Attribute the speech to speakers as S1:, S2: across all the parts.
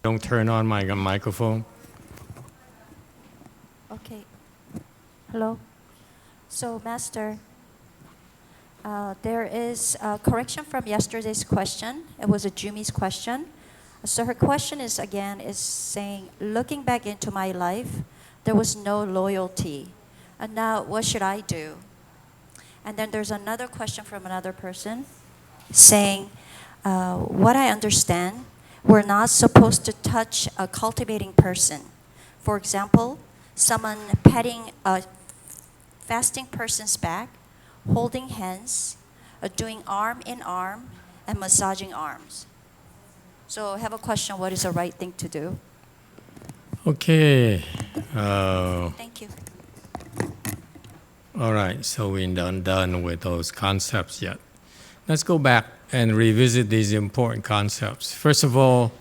S1: Don't turn on my microphone.
S2: Okay. Hello. So, Master, there is a correction from yesterday's question. It was a Jumi's question. So her question is saying, looking back into my life, there was no loyalty. And now what should I do? And then there's another question from another person saying, what I understand, we're not supposed to touch a cultivating person. For example, someone petting a fasting person's back, holding hands, doing arm in arm, and massaging arms. So I have a question, what is the right thing to do?
S1: Okay.
S2: Thank you.
S1: All right, so we're not done with those concepts yet. Let's go back and revisit these important concepts. First of all,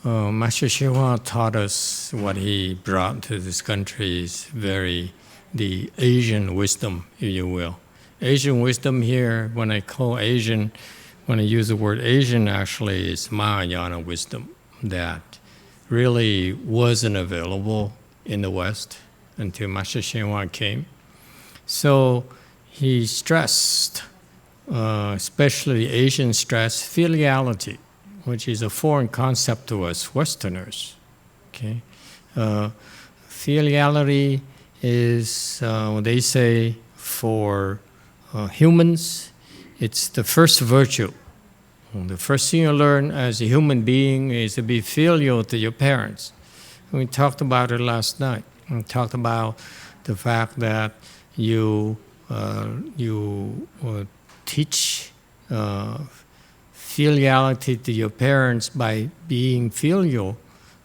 S1: Master YongHua taught us what he brought to this country is the Asian wisdom, if you will. Asian wisdom here, when I use the word Asian, actually it's Mahayana wisdom that really wasn't available in the West until Master YongHua came. So he stressed, especially Asian stress, filiality, which is a foreign concept to us Westerners. Okay, filiality is, they say, for humans, it's the first virtue. The first thing you learn as a human being is to be filial to your parents. We talked about it last night. We talked about the fact that you teach filiality to your parents by being filial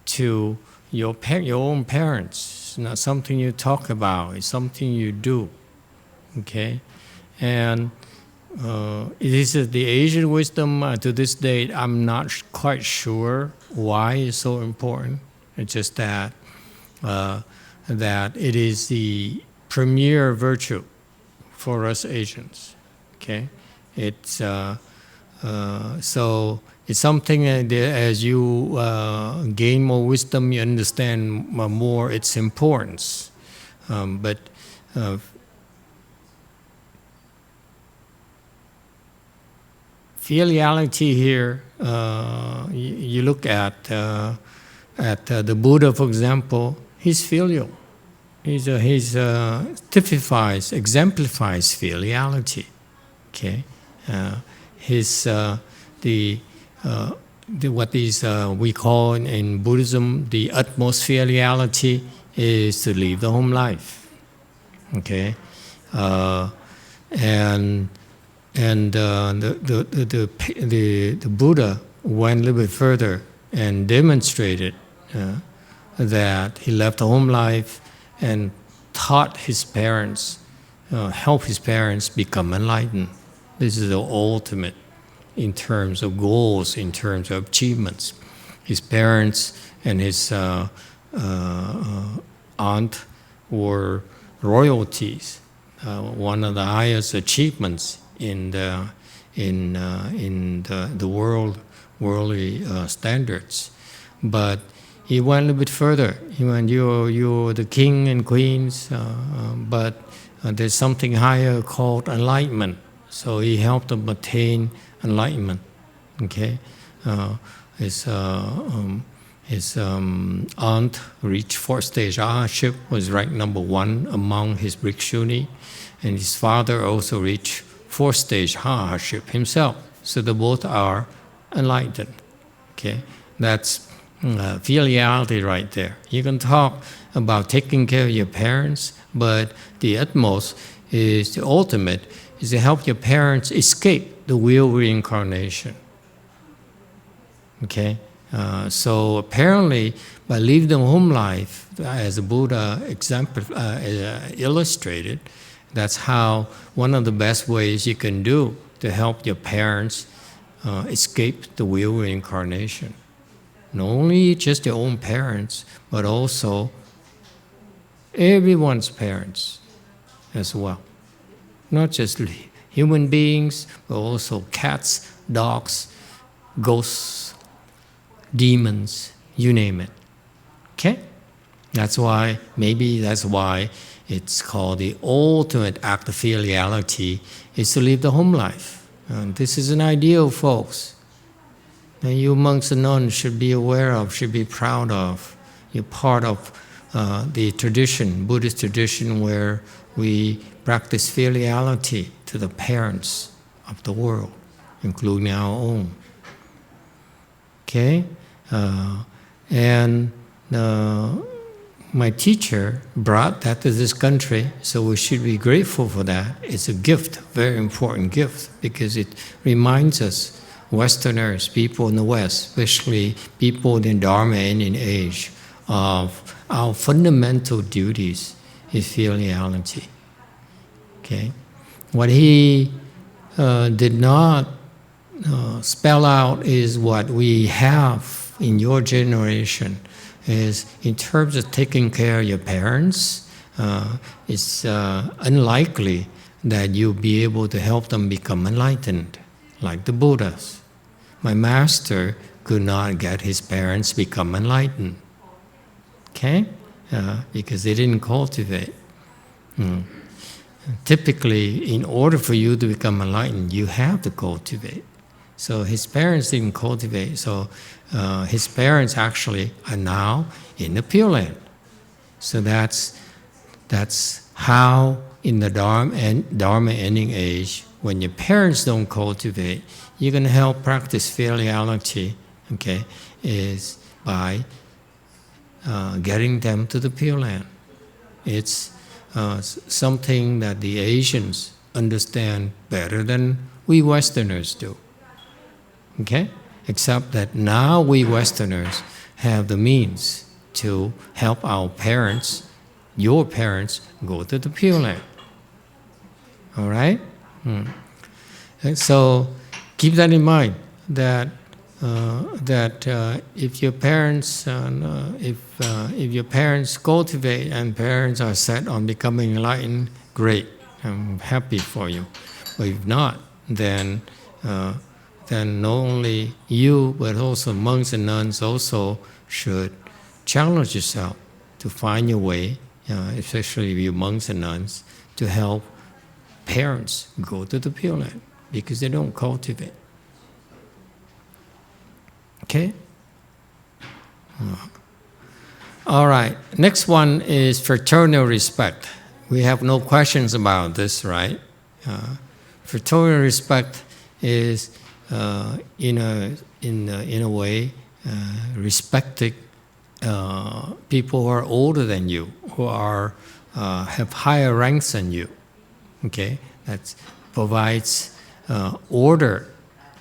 S1: to your own parents. It's not something you talk about, it's something you do. Okay? And this is the Asian wisdom to this date. I'm not quite sure why it's so important. It's just that it is the premier virtue for us Asians. Okay, it's so it's something that as you gain more wisdom, you understand more its importance. But filiality here, you look at the Buddha, for example, he's filial. He typifies, exemplifies filiality. Okay, what is we call in Buddhism the utmost filiality is to live the home life. Okay, and the Buddha went a little bit further and demonstrated that he left the home life and taught his parents, help his parents become enlightened. This is the ultimate in terms of goals, in terms of achievements. His parents and his aunt were royalties, one of the highest achievements in the worldly standards. But he went a little bit further. He went, you're the king and queens, but there's something higher called enlightenment. So he helped them attain enlightenment. Okay, his aunt reached fourth stage arahantship, was ranked number 1 among his bhikshuni, and his father also reached fourth stage arahantship himself. So they both are enlightened. Okay, that's filiality right there. You can talk about taking care of your parents, but the utmost is the ultimate is to help your parents escape the wheel reincarnation. Okay, so apparently by living the home life, as the Buddha illustrated, that's how one of the best ways you can do to help your parents escape the wheel reincarnation. Not only just your own parents, but also everyone's parents as well. Not just human beings, but also cats, dogs, ghosts, demons, you name it. Okay? Maybe that's why it's called the ultimate act of filiality is to live the home life. And this is an ideal, folks. And you monks and nuns should be aware of, should be proud of. You're part of the tradition, Buddhist tradition, where we practice filiality to the parents of the world, including our own. Okay? My teacher brought that to this country, so we should be grateful for that. It's a gift, very important gift, because it reminds us, Westerners, people in the West, especially people in Dharma and in age, of our fundamental duties is filiality. Okay? What he did not spell out is what we have in your generation is in terms of taking care of your parents, it's unlikely that you'll be able to help them become enlightened, like the Buddhas. My master could not get his parents become enlightened, okay? Because they didn't cultivate. Typically, in order for you to become enlightened, you have to cultivate. So his parents didn't cultivate, so his parents actually are now in the Pure Land. So that's how in the Dharma ending age, when your parents don't cultivate, you're going to help practice filiality, okay, is by getting them to the Pure Land. It's something that the Asians understand better than we Westerners do. Okay? Except that now we Westerners have the means to help our parents, your parents, go to the Pure Land. All right? And so keep that in mind, that if your parents cultivate and parents are set on becoming enlightened, great, I'm happy for you. But if not, then not only you, but also monks and nuns also should challenge yourself to find your way, especially you monks and nuns, to help parents go to the Pure Land because they don't cultivate. Okay? All right. Next one is fraternal respect. We have no questions about this, right? Fraternal respect is in a way, respecting people who are older than you, who are have higher ranks than you. Okay, that provides order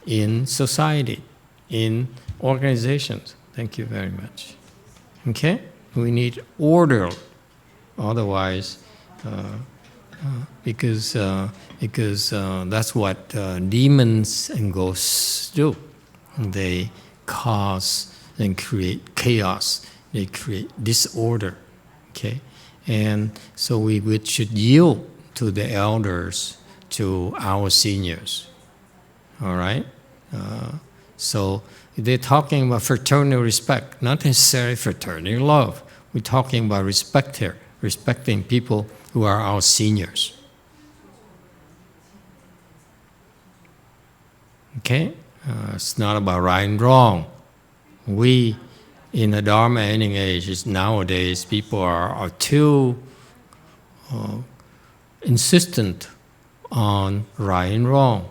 S1: in society, in organizations. Thank you very much. Okay, we need order, otherwise. Because that's what demons and ghosts do. They cause and create chaos. They create disorder. Okay, and so we should yield to the elders, to our seniors. All right. So they're talking about fraternal respect, not necessarily fraternal love. We're talking about respect here, respecting people who are our seniors. Okay? It's not about right and wrong. We, in the Dharma ending age, nowadays people are too insistent on right and wrong.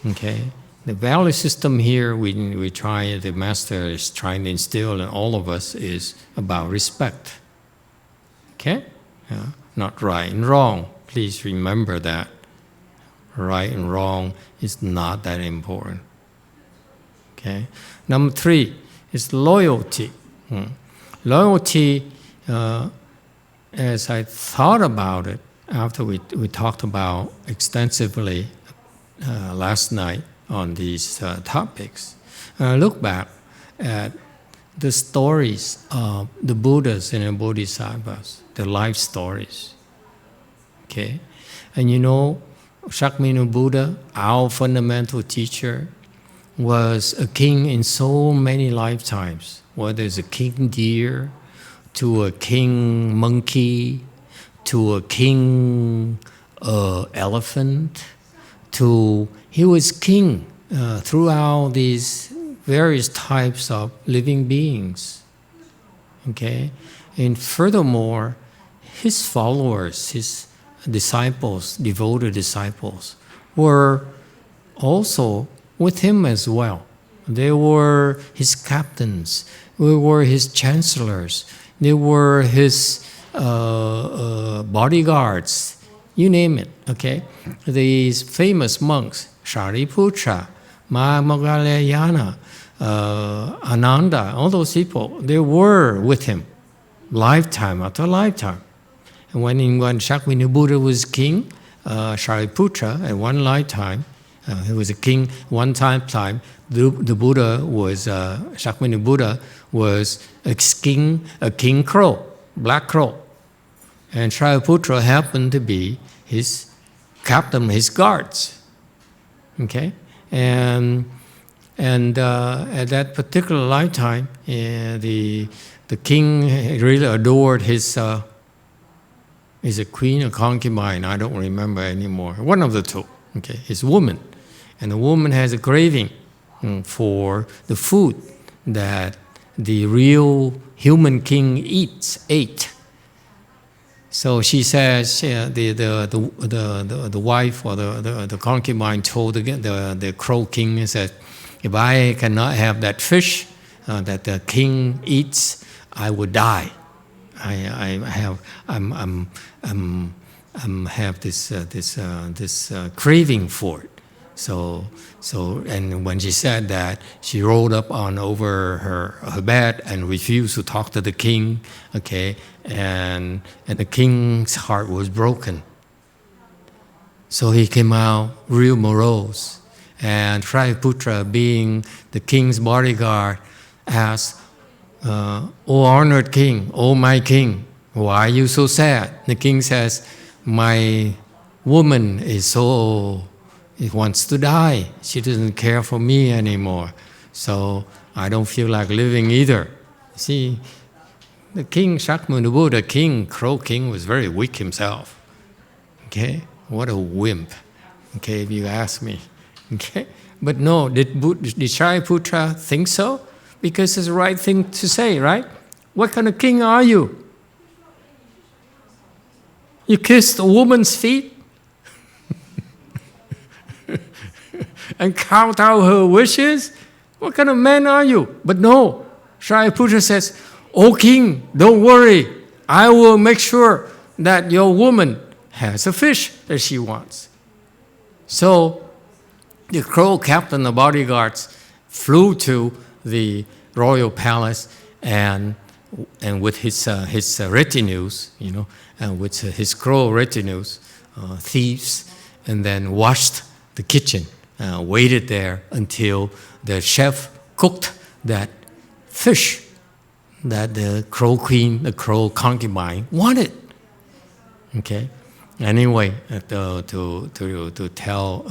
S1: Okay? The value system here the master is trying to instill in all of us is about respect. Okay? Yeah. Not right and wrong. Please remember that. Right and wrong is not that important. Okay. Number 3 is loyalty. Loyalty, as I thought about it after we talked about extensively last night on these topics, look back at the stories of the Buddhas and the Bodhisattvas, the life stories. Okay? And you know, Shakyamuni Buddha, our fundamental teacher, was a king in so many lifetimes, whether it's a king deer, to a king monkey, to a king elephant, he was king throughout these various types of living beings. Okay, and furthermore, his followers, his disciples, devoted disciples, were also with him as well. They were his captains, they were his chancellors, they were his bodyguards, you name it, okay? These famous monks, Shariputra, Mahamoggallana, Ananda, all those people, they were with him, lifetime after lifetime. And when Shakyamuni Buddha was king, Shariputra, at one lifetime, he was a king one time. The Buddha was, Shakyamuni Buddha was a king crow, black crow. And Shariputra happened to be his captain, his guards. Okay? And at that particular lifetime, the king really adored his, is a queen or concubine? I don't remember anymore. One of the two, okay, his woman. And the woman has a craving for the food that the real human king ate. So she says, the wife or the concubine told the crow king, said, if I cannot have that fish that the king eats, I would die. I have this craving for it. So and when she said that, she rolled up over her bed and refused to talk to the king. Okay, and the king's heart was broken. So he came out real morose. And Shariputra, being the king's bodyguard, asked, "O honored king, O my king, why are you so sad?" The king says, "My woman wants to die. She doesn't care for me anymore. So I don't feel like living either." See, the king Shakyamuni Buddha, crow king, was very weak himself. Okay, what a wimp. Okay, if you ask me. Okay, but no, did Shariputra think so? Because it's the right thing to say, right? What kind of king are you? You kissed a woman's feet and count out her wishes? What kind of man are you? But no, Shariputra says, "O king, don't worry. I will make sure that your woman has a fish that she wants." So the crow captain of bodyguards flew to the royal palace and with his retinues, with his crow retinues, thieves, and then washed the kitchen, waited there until the chef cooked that fish that the crow queen, the crow concubine wanted. Okay. Anyway, to tell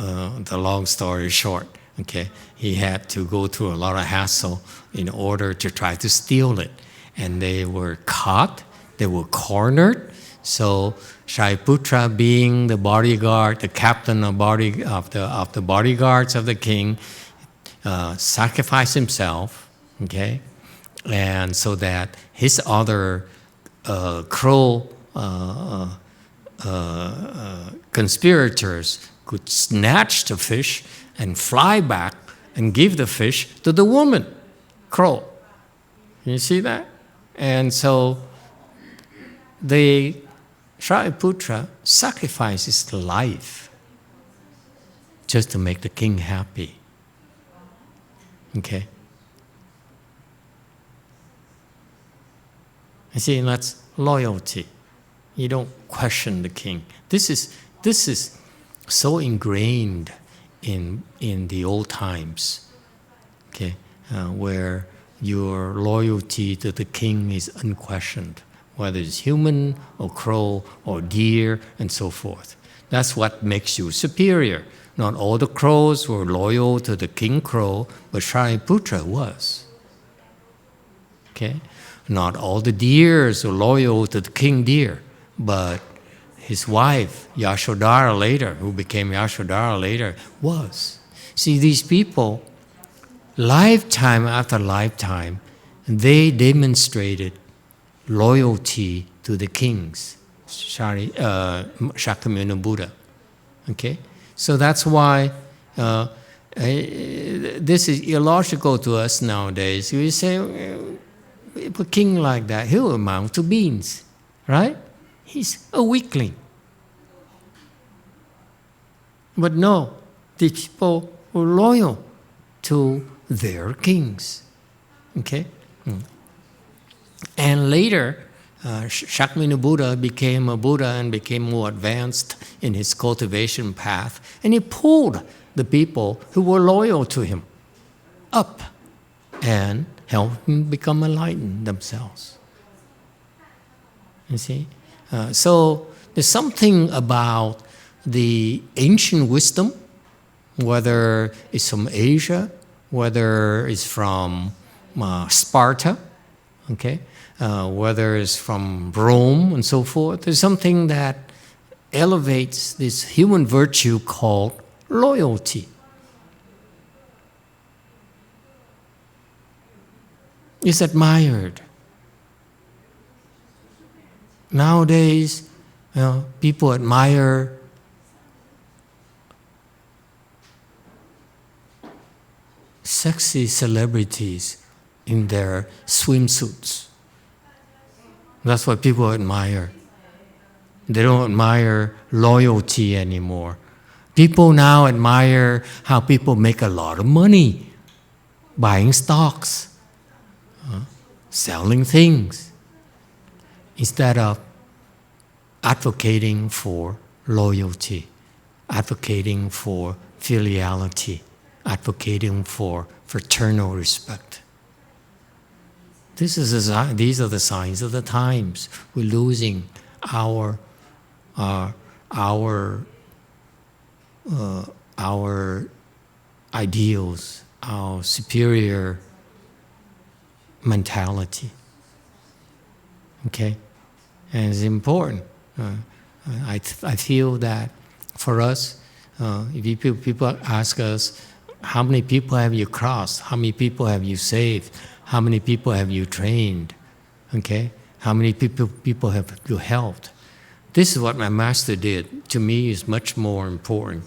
S1: the long story short, okay, he had to go through a lot of hassle in order to try to steal it, and they were caught. They were cornered. So Shariputra, being the bodyguard, the captain of the bodyguards of the king, sacrificed himself. Okay, and so that his other crow conspirators could snatch the fish and fly back and give the fish to the woman, crow. You see that? And so the Shariputra sacrifices his life just to make the king happy. Okay? You see, that's loyalty. You don't question the king. This is so ingrained in the old times, okay, where your loyalty to the king is unquestioned, whether it's human or crow or deer and so forth. That's what makes you superior. Not all the crows were loyal to the king crow, but Shariputra was. Okay? Not all the deers were loyal to the king deer, but his wife, Yashodhara later, who became Yashodhara later, was. See, these people, lifetime after lifetime, they demonstrated loyalty to the kings, Shakyamuni Buddha. Okay? So that's why this is illogical to us nowadays. We say, if a king like that, he'll amount to beans, right? He's a weakling. But no, the people were loyal to their kings. Okay? And later, Shakyamuni Buddha became a Buddha and became more advanced in his cultivation path. And he pulled the people who were loyal to him up and helped them become enlightened themselves. You see? So there's something about the ancient wisdom, whether it's from Asia, whether it's from Sparta, okay, whether it's from Rome and so forth. There's something that elevates this human virtue called loyalty. It's admired. Nowadays, people admire sexy celebrities in their swimsuits. That's what people admire. They don't admire loyalty anymore. People now admire how people make a lot of money buying stocks, selling things, instead of advocating for loyalty, advocating for filiality, advocating for fraternal respect. These are the signs of the times. We're losing our ideals, our superior mentality. Okay, and it's important. I feel that for us, if people ask us, how many people have you crossed? How many people have you saved? How many people have you trained? Okay, how many people have you helped? This is what my master did. To me, is much more important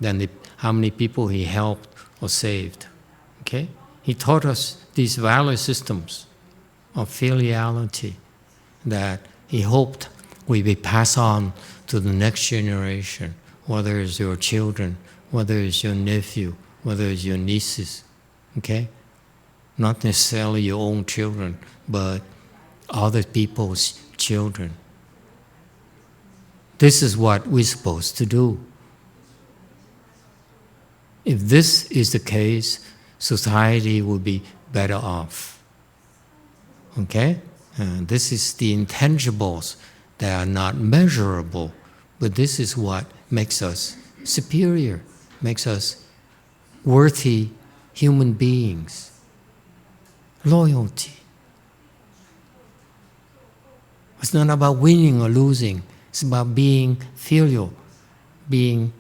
S1: than how many people he helped or saved. Okay, he taught us these value systems of filiality that he hoped we be passed on to the next generation, whether it's your children, whether it's your nephew, whether it's your nieces, okay? Not necessarily your own children, but other people's children. This is what we're supposed to do. If this is the case, society will be better off. Okay? This is the intangibles that are not measurable, but this is what makes us superior, makes us worthy human beings. Loyalty. It's not about winning or losing. It's about being filial, being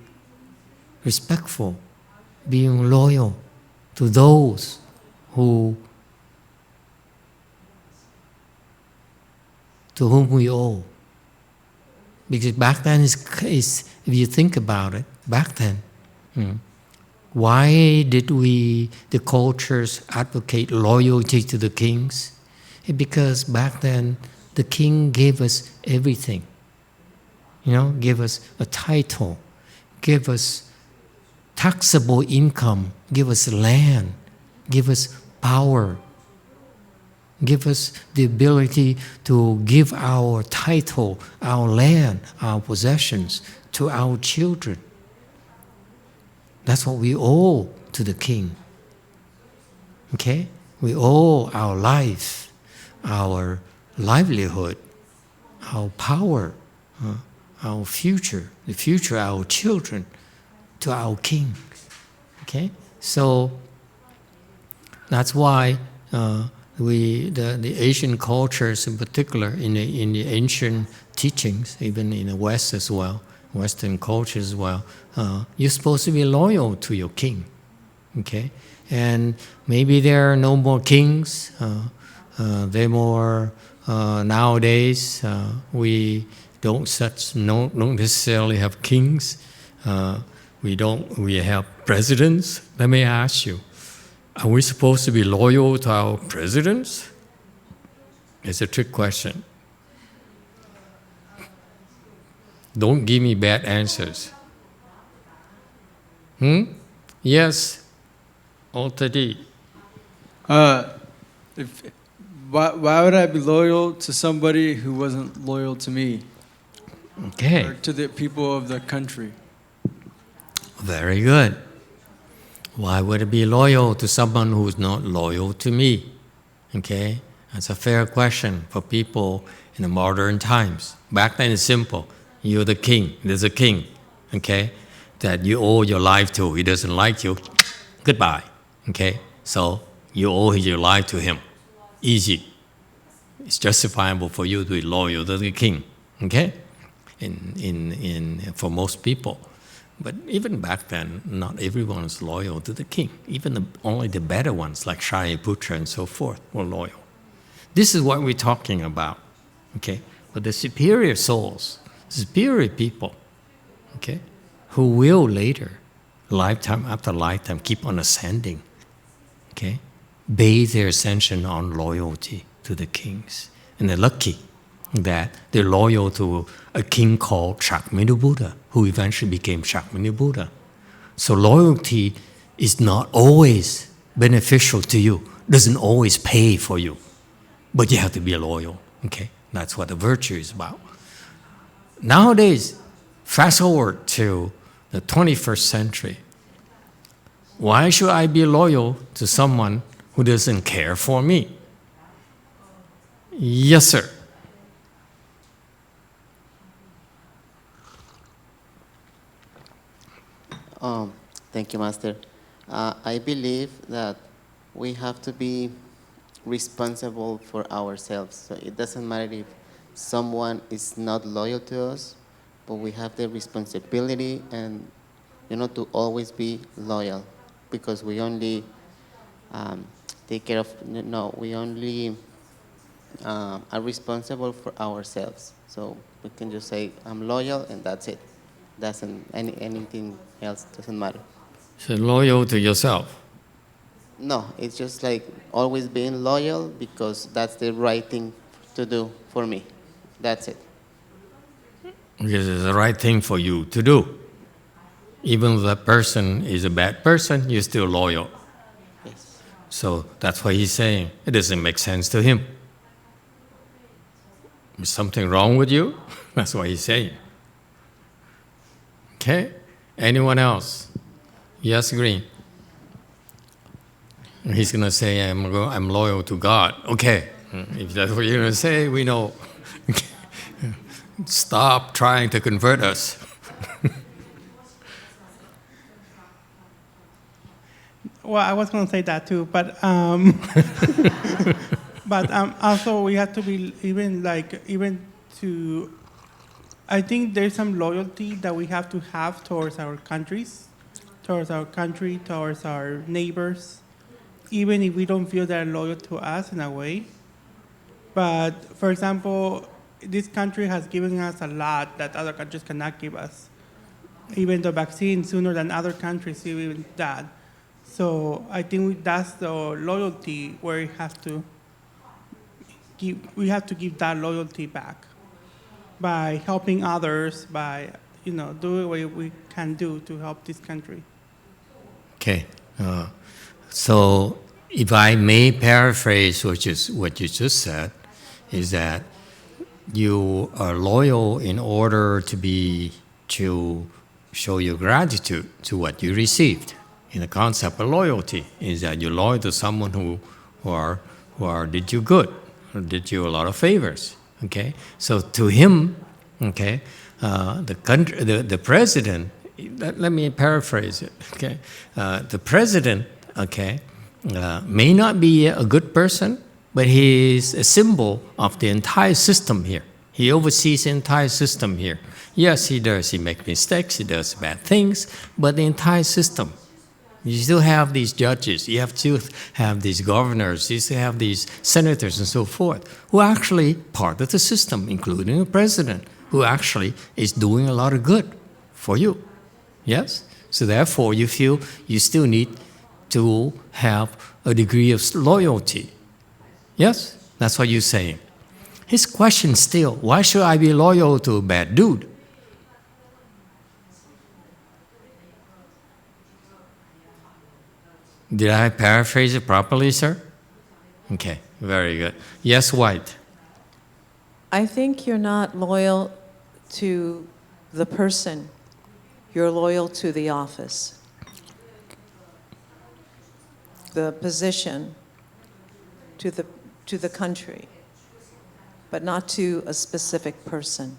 S1: respectful, being loyal to those to whom we owe. Because back then, if you think about it, back then, why did the cultures advocate loyalty to the kings? Because back then, the king gave us everything. Give us a title, give us taxable income, give us land, give us power, give us the ability to give our title, our land, our possessions to our children. That's what we owe to the king. Okay? We owe our life, our livelihood, our power, our future, the future of our children, to our kings. Okay, so that's why the Asian cultures, in particular, in the ancient teachings, even in the West as well, Western culture as well, you're supposed to be loyal to your king. Okay, and maybe there are no more kings. They're more nowadays. We don't necessarily have kings. We have presidents. Let me ask you: are we supposed to be loyal to our presidents? It's a trick question. Don't give me bad answers. Yes, Altadi.
S3: Why would I be loyal to somebody who wasn't loyal to me?
S1: Okay.
S3: Or to the people of the country?
S1: Very good. Why would I be loyal to someone who's not loyal to me? Okay, that's a fair question for people in the modern times. Back then it's simple. You're the king. There's a king, okay, that you owe your life to. He doesn't like you. Goodbye. Okay, so you owe your life to him. Easy. It's justifiable for you to be loyal to the king. Okay, for most people. But even back then, not everyone was loyal to the king. Even only the better ones, like Shariputra and so forth, were loyal. This is what we're talking about, okay? But the superior souls, superior people, okay, who will later, lifetime after lifetime, keep on ascending, okay, base their ascension on loyalty to the kings. And they're lucky that they're loyal to a king called Shakyamuni Buddha, who eventually became Shakyamuni Buddha. So loyalty is not always beneficial to you, doesn't always pay for you, but you have to be loyal, okay? That's what the virtue is about. Nowadays, fast forward to the 21st century, why should I be loyal to someone who doesn't care for me? Yes, sir.
S4: Thank you, Master. I believe that we have to be responsible for ourselves. So it doesn't matter if someone is not loyal to us, but we have the responsibility and, to always be loyal, because we only take care of, we only are responsible for ourselves. So we can just say, I'm loyal, and that's it. Anything else doesn't matter.
S1: So loyal to yourself.
S4: No, it's just like always being loyal because that's the right thing to do for me. That's it.
S1: Because it's the right thing for you to do. Even if that person is a bad person, you're still loyal.
S4: Yes.
S1: So that's what he's saying. It doesn't make sense to him. Is something wrong with you? That's what he's saying. Okay? Anyone else? Yes, Green. He's going to say, I'm loyal to God. Okay. If that's what you're going to say, we know. Stop trying to convert us.
S5: Well, I was going to say that too, but also we have to be even to. I think there's some loyalty that we have to have towards our countries, towards our neighbors, even if we don't feel they're loyal to us in a way. But for example, this country has given us a lot that other countries cannot give us. Even the vaccine sooner than other countries, even that. So I think that's the loyalty where we have to give that loyalty back by helping others, by do what we can do to help this country.
S1: Okay. So if I may paraphrase what you just said, is that you are loyal in order to show your gratitude to what you received. In the concept of loyalty is that you're loyal to someone who did you good, or did you a lot of favors. Okay, so to him, okay, the president, let me paraphrase it, okay? The president, okay, may not be a good person, but he is a symbol of the entire system here. He oversees the entire system here. Yes, he does. He makes mistakes. He does bad things. But the entire system, you still have these judges. You have to have these governors. You still have these senators and so forth, who are actually part of the system, including the president, who actually is doing a lot of good for you. Yes? So therefore, you feel you still need to have a degree of loyalty. Yes? That's what you're saying. His question still, why should I be loyal to a bad dude? Did I paraphrase it properly, sir? Okay, very good. Yes, White.
S6: I think you're not loyal to the person. You're loyal to the office, the position, to the country, but not to a specific person.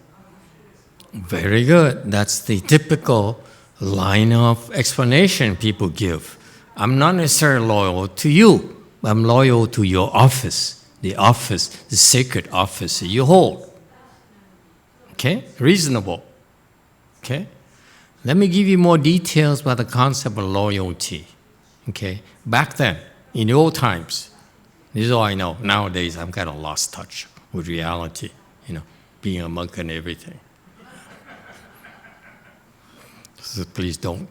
S1: Very good. That's the typical line of explanation people give. I'm not necessarily loyal to you, but I'm loyal to your office, the sacred office that you hold. Okay? Reasonable. Okay? Let me give you more details about the concept of loyalty. Okay? Back then, in the old times, this is all I know. Nowadays, I'm kind of lost touch with reality, being a monk and everything. So please don't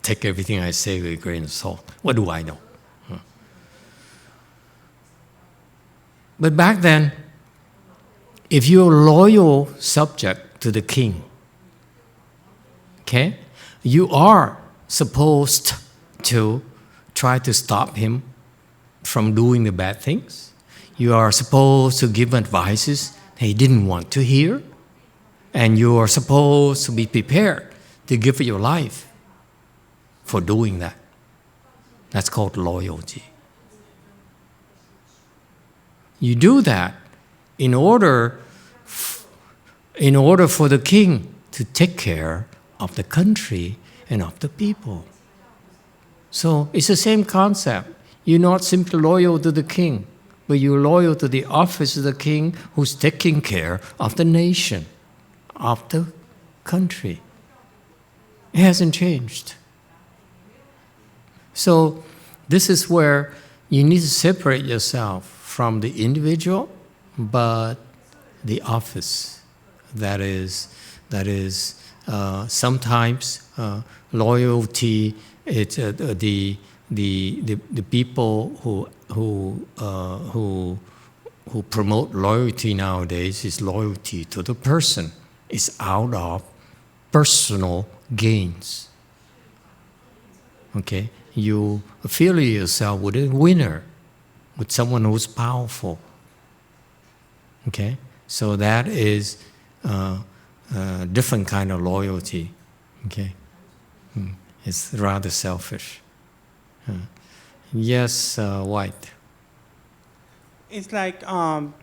S1: take everything I say with a grain of salt. What do I know? But back then, if you're a loyal subject to the king, okay, you are supposed to try to stop him from doing the bad things. You are supposed to give advices that he didn't want to hear. And you are supposed to be prepared to give your life for doing that. That's called loyalty. You do that in order for the king to take care of the country and of the people. So it's the same concept. You're not simply loyal to the king, but you're loyal to the office of the king who's taking care of the nation, of the country. It hasn't changed. So this is where you need to separate yourself from the individual, but the office. That is sometimes loyalty. It's the people who promote loyalty nowadays is loyalty to the person. It's out of personal gains. Okay, you affiliate yourself with a winner, with someone who's powerful. Okay, so that is a different kind of loyalty. Okay, it's rather selfish. Yes, White.
S5: It's like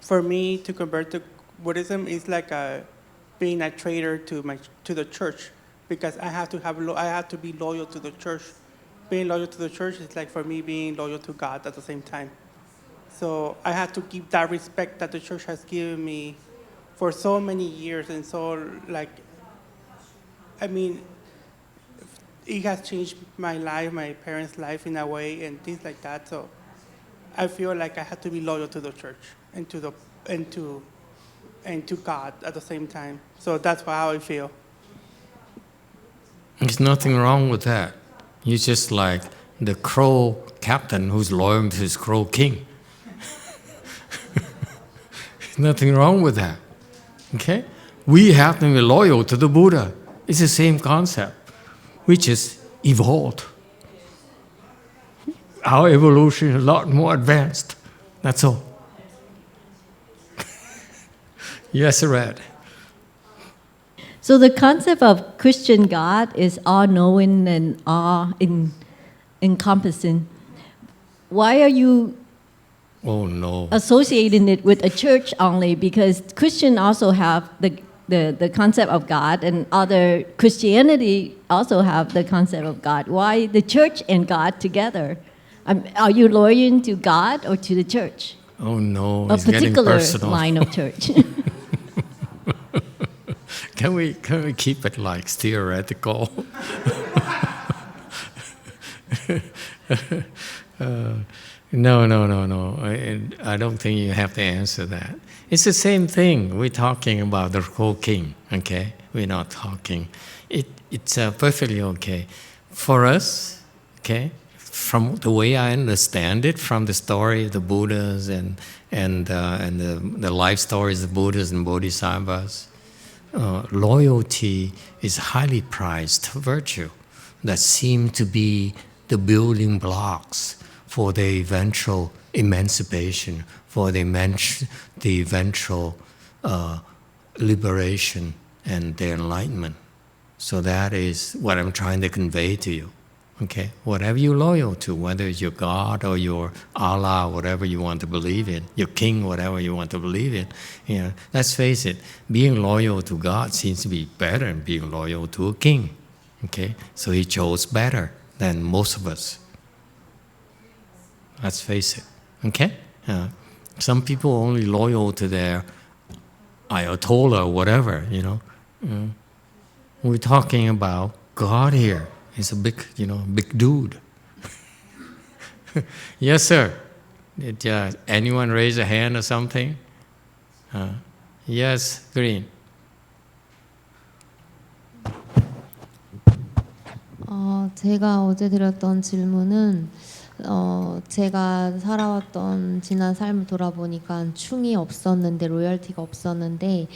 S5: for me to convert to Buddhism is like being a traitor to the church, because I have to be loyal to the church. Being loyal to the church is like for me being loyal to God at the same time. So I have to keep that respect that the church has given me for so many years, and so it has changed my life, my parents' life in a way, and things like that. So I feel like I have to be loyal to the church and to God at the same time. So that's how I feel.
S1: There's nothing wrong with that. You're just like the crow captain who's loyal to his crow king. There's nothing wrong with that. Okay? We have to be loyal to the Buddha. It's the same concept. We just evolved. Our evolution is a lot more advanced. That's all. Yes, Red.
S7: So the concept of Christian God is all-knowing and all-encompassing. Why are you
S1: Oh no.
S7: associating it with a church only? Because Christians also have the concept of God, and other Christianity also have the concept of God. Why the church and God together? Are you loyal to God or to the church?
S1: Oh no,
S7: A
S1: it's getting
S7: particular
S1: personal.
S7: line of church.
S1: Can we keep it like theoretical? No. I don't think you have to answer that. It's the same thing. We're talking about the whole king, okay? We're not talking. It's perfectly okay. For us, okay, from the way I understand it, from the story of the Buddhas and the life stories of Buddhas and Bodhisattvas, loyalty is highly prized virtue that seem to be the building blocks for the eventual emancipation, for the eventual liberation and the enlightenment. So that is what I'm trying to convey to you. Okay, whatever you're loyal to, whether it's your God or your Allah, whatever you want to believe in, your king, whatever you want to believe in, let's face it, being loyal to God seems to be better than being loyal to a king. Okay, so he chose better than most of us. Let's face it. Okay, some people are only loyal to their Ayatollah or whatever. We're talking about God here. He's a big, big dude. Yes, sir. Did anyone raise a hand or something? Yes, Green.
S8: 제가 어제 드렸던 질문은 제가 살아왔던 지난 삶을 돌아보니까 충이 없었는데 로열티가 없었는데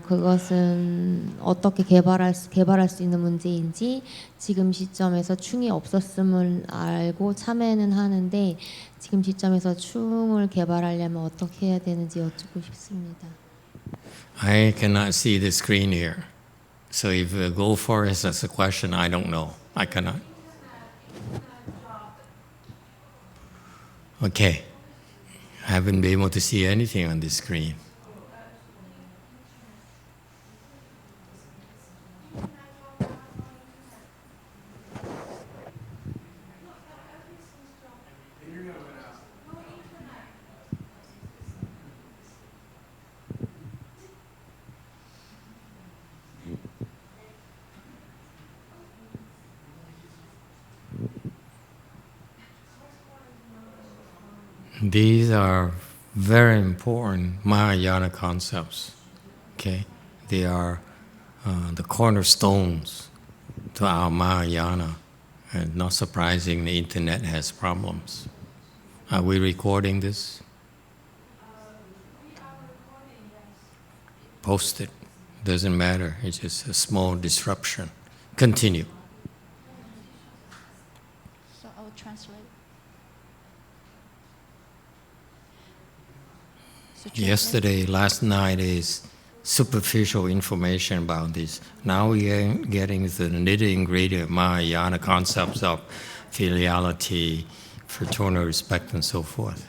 S8: 그것은 어떻게 개발할 수 있는 문제인지 지금 시점에서 충이 없었음을 알고 참여는 하는데 지금 시점에서 충을 개발하려면 어떻게 해야 되는지 여쭙고 싶습니다.
S1: I cannot see the screen here. So if go for it as a question, I don't know. I cannot. Okay. I haven't been able to see anything on the screen. These are very important Mahayana concepts. Okay, they are the cornerstones to our Mahayana, and not surprising, the internet has problems. Are we recording this? Post it. Doesn't matter. It's just a small disruption. Continue.
S2: So I will translate.
S1: Yesterday, last night is superficial information about this. Now we are getting the nitty-gritty Mahayana concepts of filiality, fraternal respect, and so forth.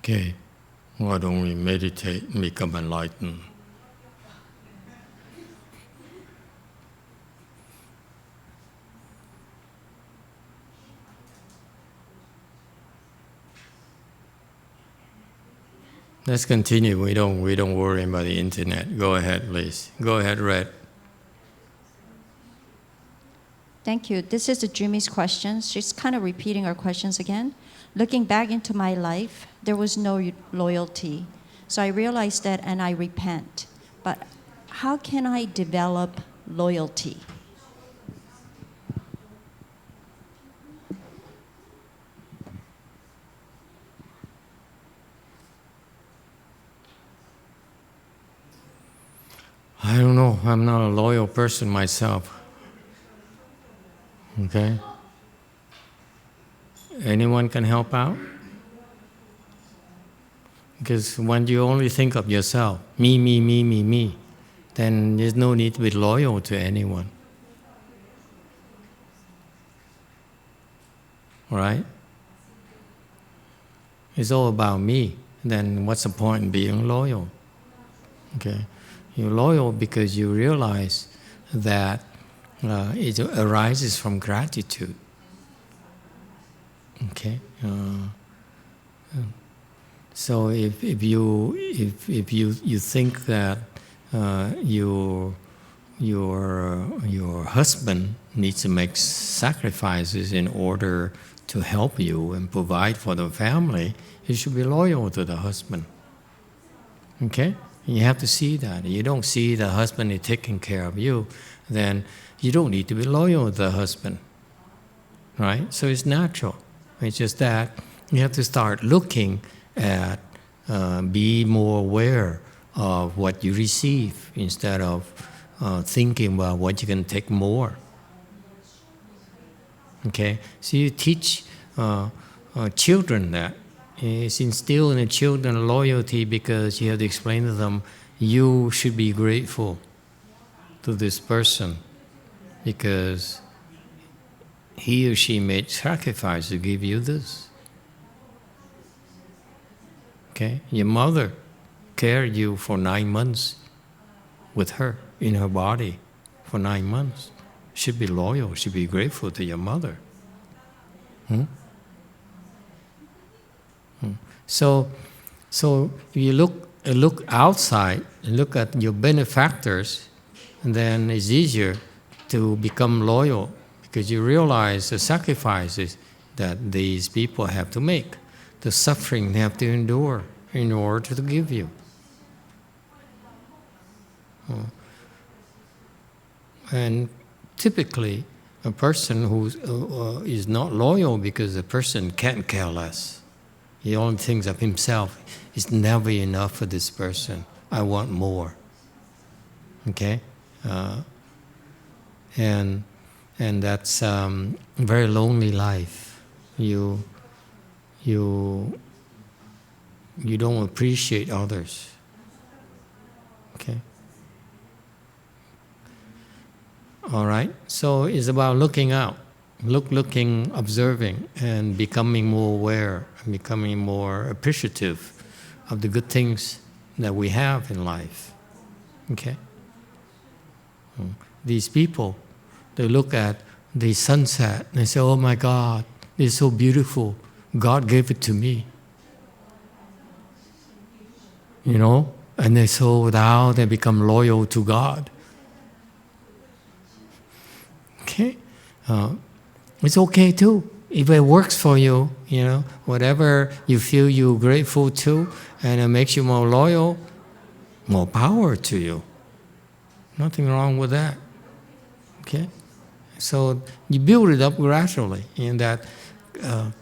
S1: Okay, why don't we meditate and become enlightened? Let's continue. We don't worry about the internet. Go ahead, please. Go ahead, Red.
S2: Thank you. This is Jumi's question. She's kind of repeating her questions again. Looking back into my life, there was no loyalty. So I realized that and I repent. But how can I develop loyalty?
S1: I don't know. I'm not a loyal person myself. Okay? Anyone can help out? Because when you only think of yourself, me, then there's no need to be loyal to anyone. Right? It's all about me. Then what's the point in being loyal? Okay? You're loyal because you realize that it arises from gratitude. Okay, so if you think that your husband needs to make sacrifices in order to help you and provide for the family, you should be loyal to the husband. Okay. You have to see that. You don't see the husband is taking care of you, then you don't need to be loyal to the husband. Right? So it's natural. It's just that you have to start looking at, be more aware of what you receive instead of thinking about what you can take more. Okay? So you teach children that. It's instilled in the children loyalty because you have to explain to them, you should be grateful to this person because he or she made sacrifice to give you this. Okay? Your mother carried you for 9 months with her in her body for 9 months. Should be loyal, should be grateful to your mother. So if you look outside, look at your benefactors, and then it's easier to become loyal because you realize the sacrifices that these people have to make, the suffering they have to endure in order to give you. And typically, a person who is not loyal because the person can't care less. He only thinks of himself. It's never enough for this person. I want more. Okay? And that's a very lonely life. You don't appreciate others. Okay? All right? So it's about looking out. Looking, observing, and becoming more aware, and becoming more appreciative of the good things that we have in life. Okay? These people, they look at the sunset and they say, oh my God, it's so beautiful. God gave it to me. You know? And they now they become loyal to God. Okay? It's okay too. If it works for you, you know, whatever you feel you're grateful to and it makes you more loyal, more power to you. Nothing wrong with that. Okay? So you build it up gradually in that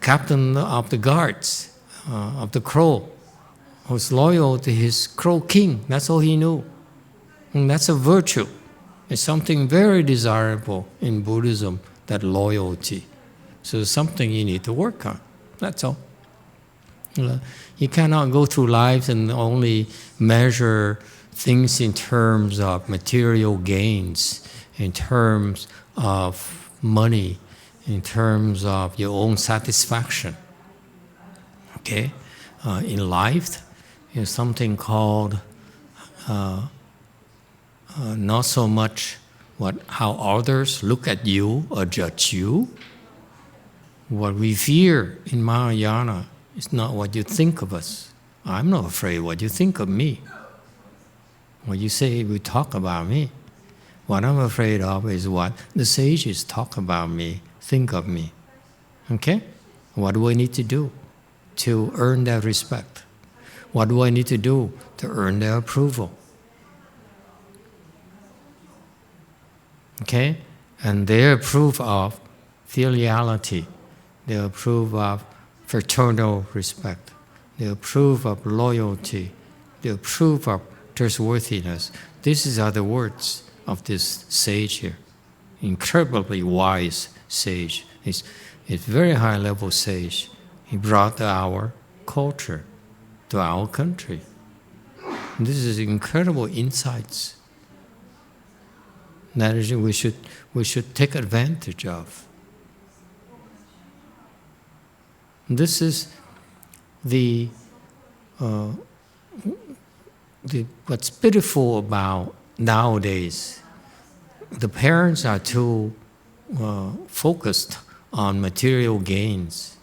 S1: captain of the guards, of the crow, was loyal to his crow king. That's all he knew. And that's a virtue. It's something very desirable in Buddhism, that loyalty. So it's something you need to work on. That's all. You cannot go through life and only measure things in terms of material gains, in terms of money, in terms of your own satisfaction. Okay? in life is something called not so much how others look at you or judge you. What we fear in Mahayana is not what you think of us. I'm not afraid what you think of me. What you say, we talk about me. What I'm afraid of is what the sages talk about me, think of me. Okay? What do I need to do to earn their respect? What do I need to do to earn their approval? Okay? And they approve of filiality. They approve of fraternal respect. They approve of loyalty. They approve of trustworthiness. These are the words of this sage here. Incredibly wise sage. He's very high level sage. He brought our culture to our country. And this is incredible insights that we should take advantage of. This is what's pitiful about nowadays. The parents are too focused on material gains.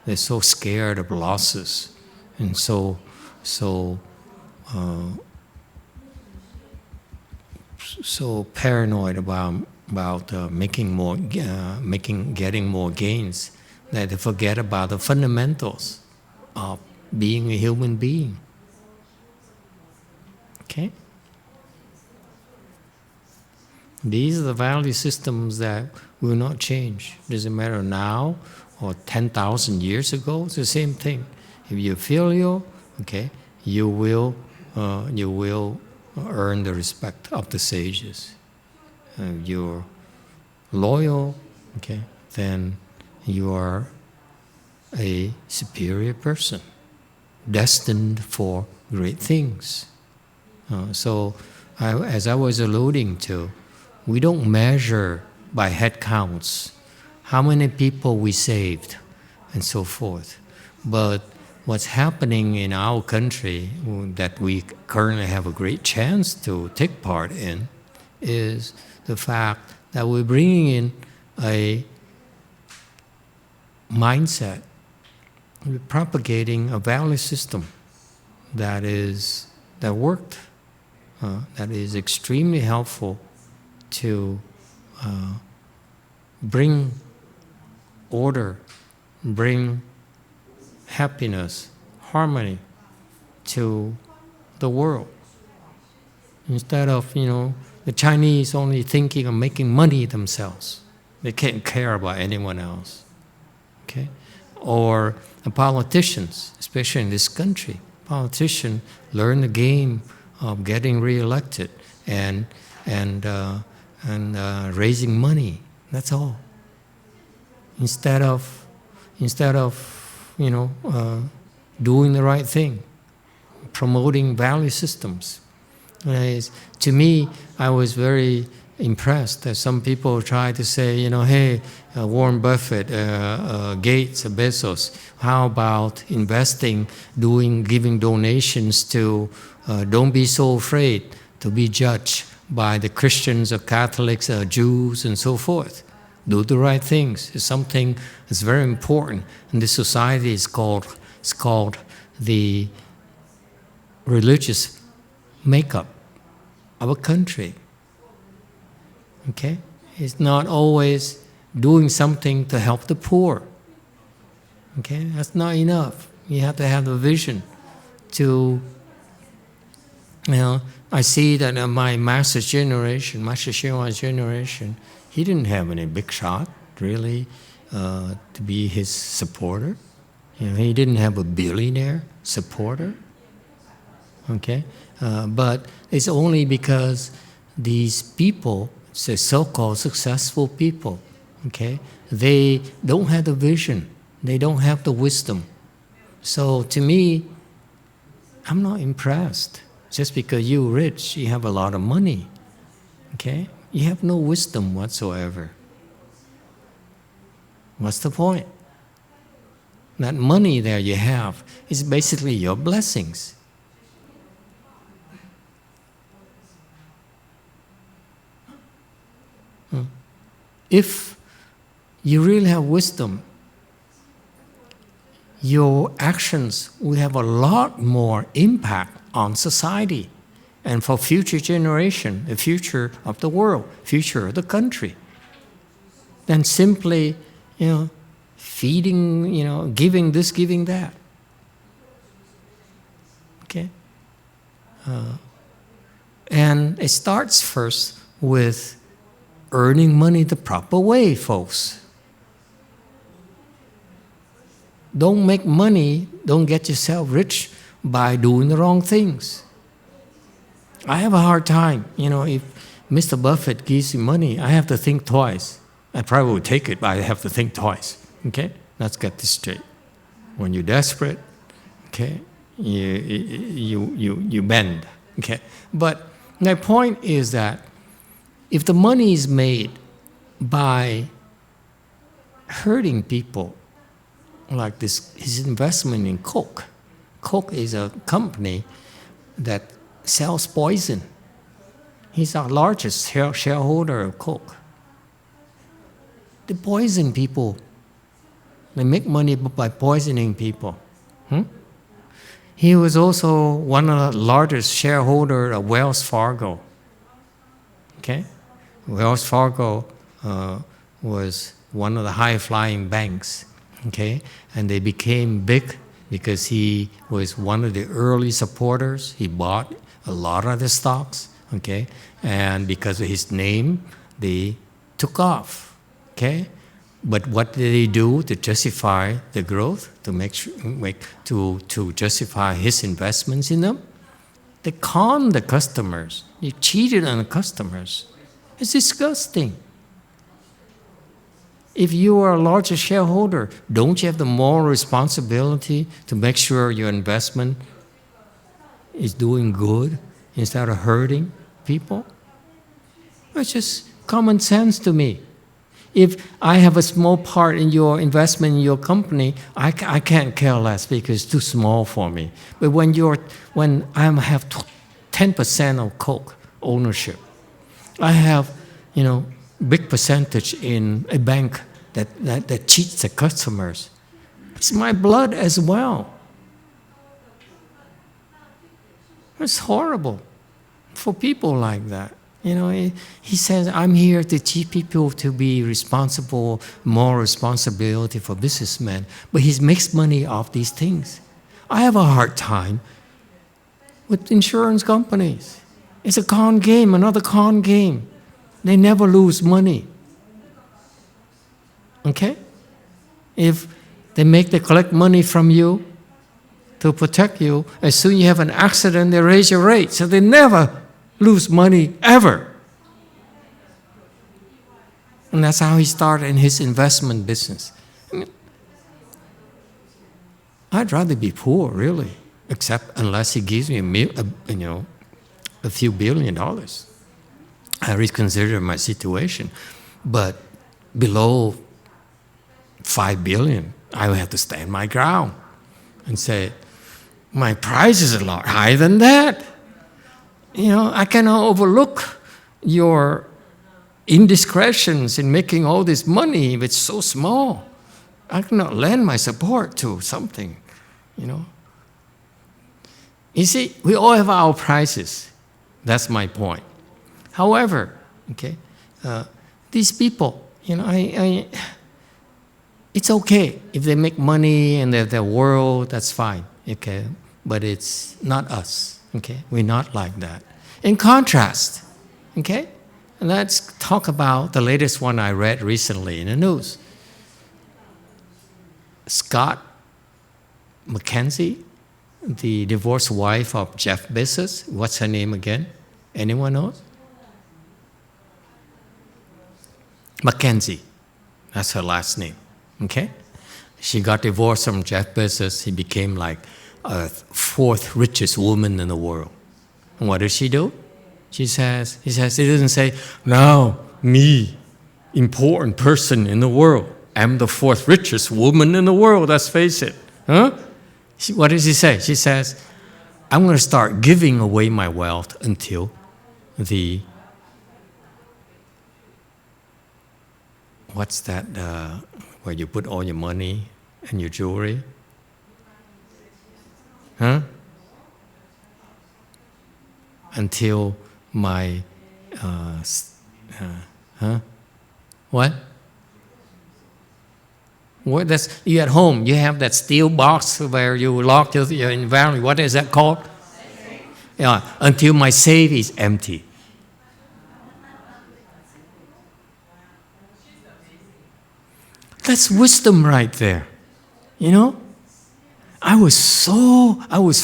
S1: They're so scared of losses and so paranoid about getting more gains that they forget about the fundamentals of being a human being. Okay? These are the value systems that will not change. Doesn't matter now or 10,000 years ago, it's the same thing. If you're filial, okay, you will earn the respect of the sages. If you're loyal, okay, then you are a superior person, destined for great things. As I was alluding to, we don't measure by head counts how many people we saved and so forth. But what's happening in our country that we currently have a great chance to take part in is the fact that we're bringing in a mindset, we're propagating a value system that worked, that is extremely helpful to bring order, bring happiness, harmony to the world. Instead of, the Chinese only thinking of making money themselves. They can't care about anyone else. Okay? Or the politicians, especially in this country, politicians learn the game of getting reelected and raising money. That's all. Instead of doing the right thing, promoting value systems. To me, I was very impressed that some people try to say, hey, Warren Buffett, Gates, Bezos, how about investing, giving donations to, don't be so afraid to be judged by the Christians or Catholics or Jews and so forth. Do the right things. It's something that's very important. And this society is called the religious makeup of a country. Okay? It's not always doing something to help the poor. Okay? That's not enough. You have to have the vision to, I see that my master's generation, Master Hsuan's generation, he didn't have any big shot, really, to be his supporter. He didn't have a billionaire supporter. Okay? But it's only because these people, say so-called successful people, okay, they don't have the vision. They don't have the wisdom. So to me, I'm not impressed. Just because you're rich, you have a lot of money, okay? You have no wisdom whatsoever. What's the point? That money that you have is basically your blessings. If you really have wisdom, your actions will have a lot more impact on society and for future generation, the future of the world, future of the country, than simply, feeding, giving this, giving that. Okay? And it starts first with earning money the proper way, folks. Don't make money, don't get yourself rich by doing the wrong things. I have a hard time, if Mr. Buffett gives you money, I have to think twice. I probably would take it, but I have to think twice. Okay? Let's get this straight. When you're desperate, okay, you bend. Okay? But my point is that if the money is made by hurting people, like his investment in Coke. Coke is a company that sells poison. He's our largest shareholder of Coke. They poison people. They make money by poisoning people. He was also one of the largest shareholders of Wells Fargo. Okay? Wells Fargo was one of the high-flying banks. Okay, and they became big because he was one of the early supporters. He bought a lot of the stocks. Okay, and because of his name, they took off. Okay, but what did he do to justify the growth? To justify his investments in them? They conned the customers. They cheated on the customers. It's disgusting. If you are a larger shareholder, don't you have the moral responsibility to make sure your investment is doing good instead of hurting people? It's just common sense to me. If I have a small part in your investment in your company, I can't care less because it's too small for me. But when I have 10% of Coke ownership, I have, big percentage in a bank that cheats the customers. It's my blood as well. It's horrible for people like that. He says, I'm here to teach people to be responsible, more responsibility for businessmen, but he makes money off these things. I have a hard time with insurance companies. It's a con game, another con game. They never lose money. Okay? If they collect money from you to protect you, as soon as you have an accident, they raise your rate. So they never lose money, ever. And that's how he started in his investment business. I'd rather be poor, really, except unless he gives me a few $1 billion. I reconsider my situation. But below $5 billion, I would have to stand my ground and say, my price is a lot higher than that. I cannot overlook your indiscretions in making all this money if it's so small. I cannot lend my support to something, You see, we all have our prices. That's my point. However, these people, it's okay if they make money and they're their world, that's fine, okay? But it's not us, okay? We're not like that. In contrast, okay? Let's talk about the latest one I read recently in the news. Scott McKenzie, the divorced wife of Jeff Bezos, what's her name again? Anyone knows? McKenzie, that's her last name, okay? She got divorced from Jeff Bezos. He became like a fourth richest woman in the world. And what does she do? He doesn't say, now, me, important person in the world, I'm the fourth richest woman in the world, let's face it. Huh? What does she say? She says, I'm going to start giving away my wealth until the, what's that, where you put all your money and your jewelry? Huh? Until my, what? What? That's, you at home, you have that steel box where you lock your environment. What is that called? Yeah, until my safe is empty. That's wisdom right there. You know? I was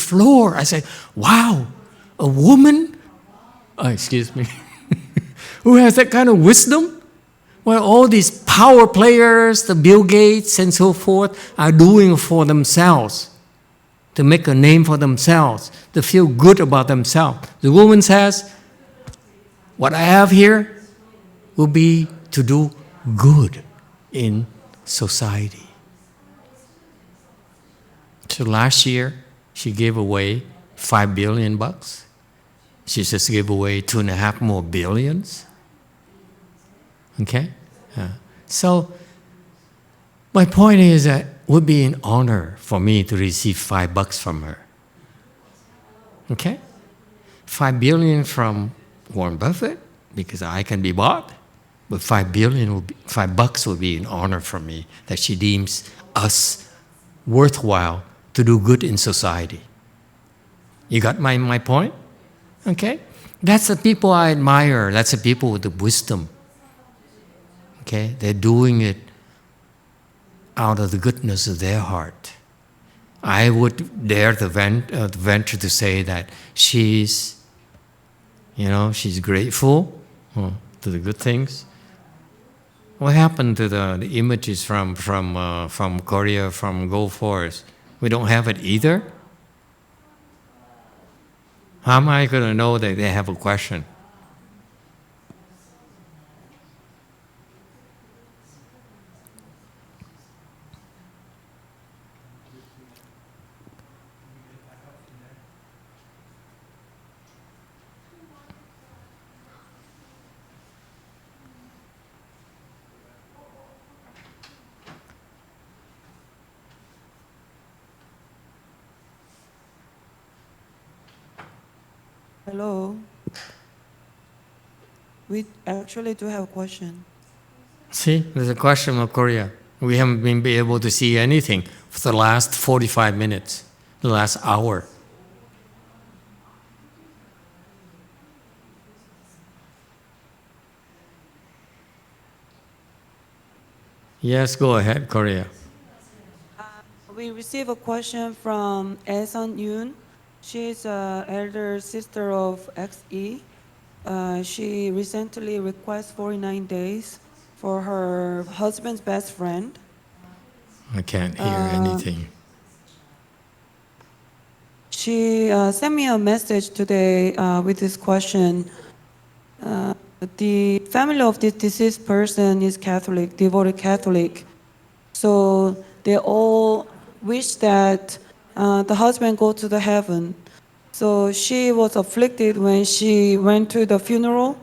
S1: floored. I said, wow, a woman, excuse me, who has that kind of wisdom? Well, all these power players, the Bill Gates and so forth, are doing for themselves, to make a name for themselves, to feel good about themselves. The woman says, what I have here will be to do good in society. So last year, she gave away $5 billion. She just gave away 2.5 more billions. Okay? So, my point is that it would be an honor for me to receive $5 from her. Okay? 5 billion from Warren Buffett, because I can be bought. But $5 would be an honor for me that she deems us worthwhile to do good in society. You got my point? Okay? That's the people I admire. That's the people with the wisdom. Okay? They're doing it out of the goodness of their heart. I would dare to venture to say that she's grateful to the good things. What happened to the images from Korea, from Gold Forest? We don't have it either? How am I going to know that they have a question?
S9: Hello. We actually do have a question.
S1: See, there's a question of Korea. We haven't been able to see anything for the last 45 minutes, the last hour. Yes, go ahead, Korea.
S9: We received a question from Esun Yoon. She's an elder sister of XE. She recently requested 49 days for her husband's best friend.
S1: I can't hear anything.
S9: She sent me a message today with this question. The family of this deceased person is Catholic, devoted Catholic. So they all wish that the husband go to the heaven. So she was afflicted when she went to the funeral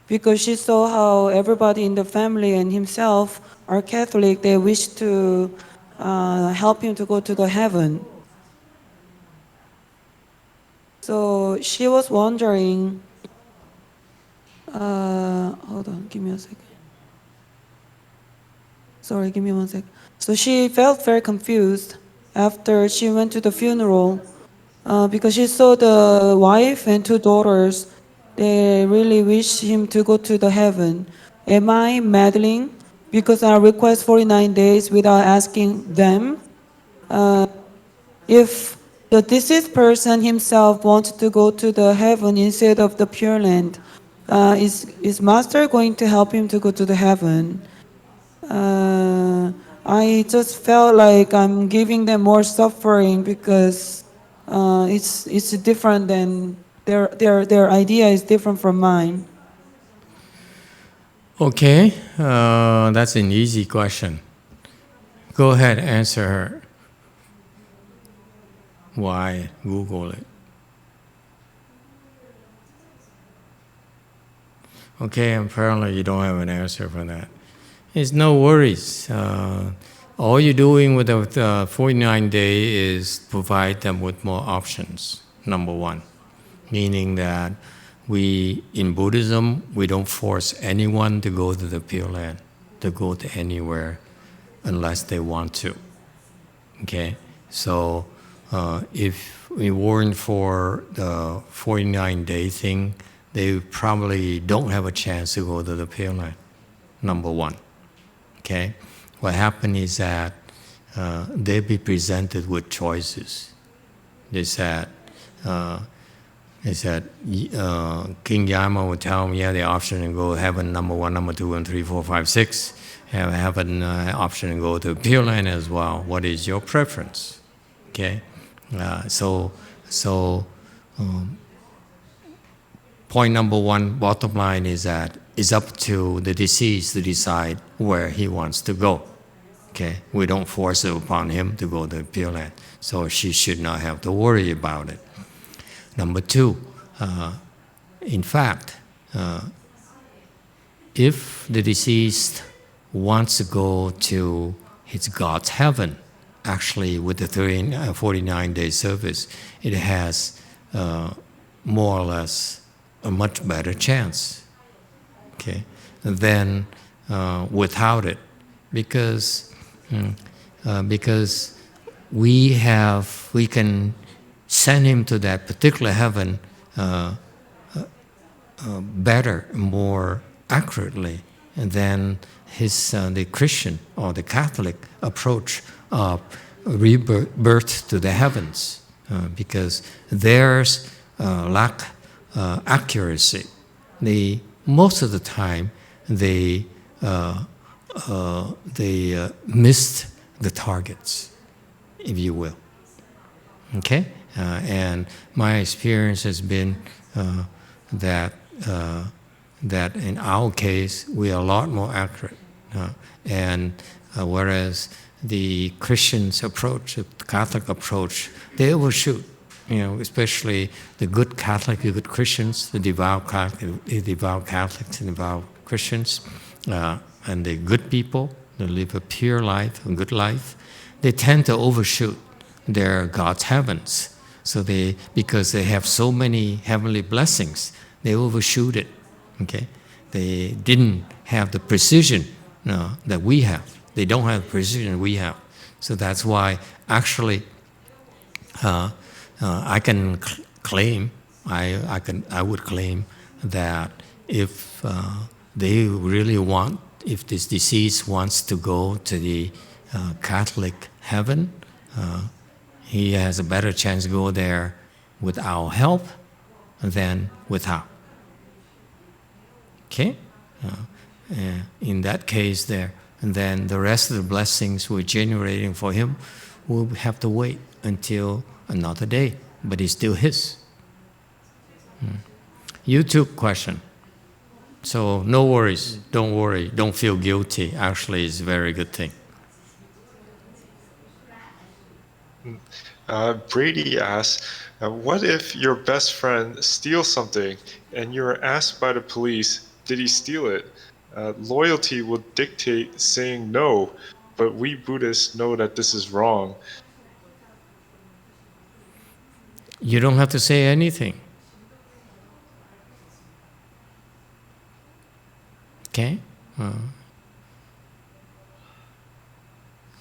S9: because she saw how everybody in the family and himself are Catholic. They wish to help him to go to the heaven. So she was wondering, hold on, give me a second. Sorry, give me 1 second. So she felt very confused after she went to the funeral because she saw the wife and 2 daughters. They really wish him to go to the heaven. Am I meddling because I request 49 days without asking them? If the deceased person himself wants to go to the heaven instead of the Pure Land, is Master going to help him to go to the heaven? I just felt like I'm giving them more suffering because it's different than their idea is different from mine.
S1: Okay, that's an easy question. Go ahead, answer her. Why? Google it. Okay, apparently you don't have an answer for that. It's no worries. All you're doing with the 49 day is provide them with more options, number one. Meaning that in Buddhism, we don't force anyone to go to the Pure Land, to go to anywhere unless they want to. Okay? So if we weren't for the 49 day thing, they probably don't have a chance to go to the Pure Land, number one. Okay? What happened is that they'll be presented with choices. They said, King Yama would tell them, the option to go heaven number 1, number 2, and 3, 4, 5, 6. Have heaven option to go to Pure Land as well. What is your preference? Okay? Point number one, bottom line is that it's up to the deceased to decide where he wants to go. Okay? We don't force it upon him to go to Pure Land. So she should not have to worry about it. Number two, in fact, if the deceased wants to go to his God's heaven, actually with the 49-day service, it has more or less a much better chance, okay, than without it, because we can send him to that particular heaven better, more accurately than the Christian or the Catholic approach of rebirth to the heavens, because theirs lack accuracy. Most of the time they missed the targets, if you will. Okay, and my experience has been that in our case we are a lot more accurate, and whereas the Christians' approach, the Catholic approach, they overshoot. Especially the good Catholic, the good Christians, the devout Catholics and devout Christians, and the good people that live a pure life, a good life, they tend to overshoot their God's heavens. So because they have so many heavenly blessings, they overshoot it. Okay, they didn't have the precision that we have. They don't have the precision we have. So that's why actually. I can claim, I would claim that if they really want, if this deceased wants to go to the Catholic heaven, he has a better chance to go there with our help than without. Okay? In that case there, and then the rest of the blessings we're generating for him, we'll have to wait until another day, but it's still his. YouTube question. So no worries, don't worry, don't feel guilty. Actually, it's a very good thing.
S10: Brady asks, what if your best friend steals something and you're asked by the police, did he steal it? Loyalty will dictate saying no, but we Buddhists know that this is wrong.
S1: You don't have to say anything. Okay?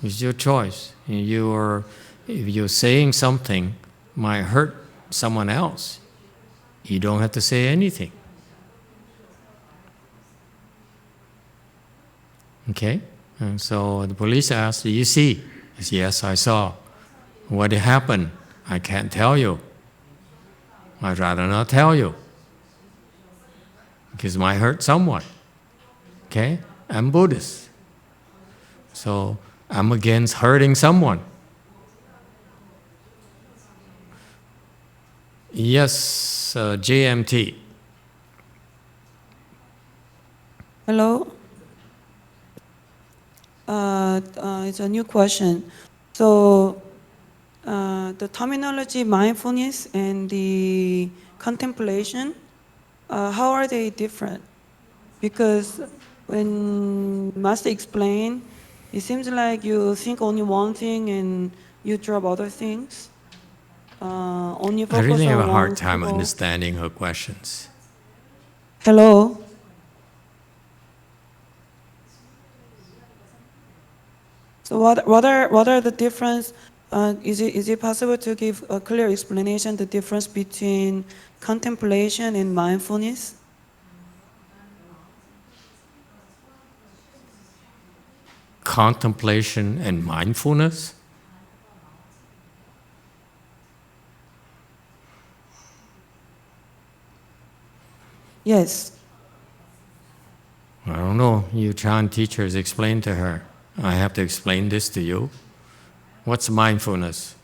S1: It's your choice. If you're saying something might hurt someone else, you don't have to say anything. Okay? And so the police asked, "Do you see?" I said, "Yes, I saw." "What happened?" "I can't tell you. I'd rather not tell you, because it might hurt someone." Okay? I'm Buddhist, so I'm against hurting someone. Yes, JMT.
S9: Hello. it's a new question. So, the terminology mindfulness and the contemplation, how are they different? Because when Master explained, it seems like you think only one thing and you drop other things. Only
S1: I
S9: focus
S1: really have
S9: on
S1: a
S9: one
S1: hard time
S9: goal.
S1: understanding her questions.
S9: Hello. So what are the difference? Is it possible to give a clear explanation the difference between contemplation and mindfulness?
S1: Contemplation and mindfulness?
S9: Yes.
S1: I don't know. You Chan teachers explain to her. I have to explain this to you. What's mindfulness?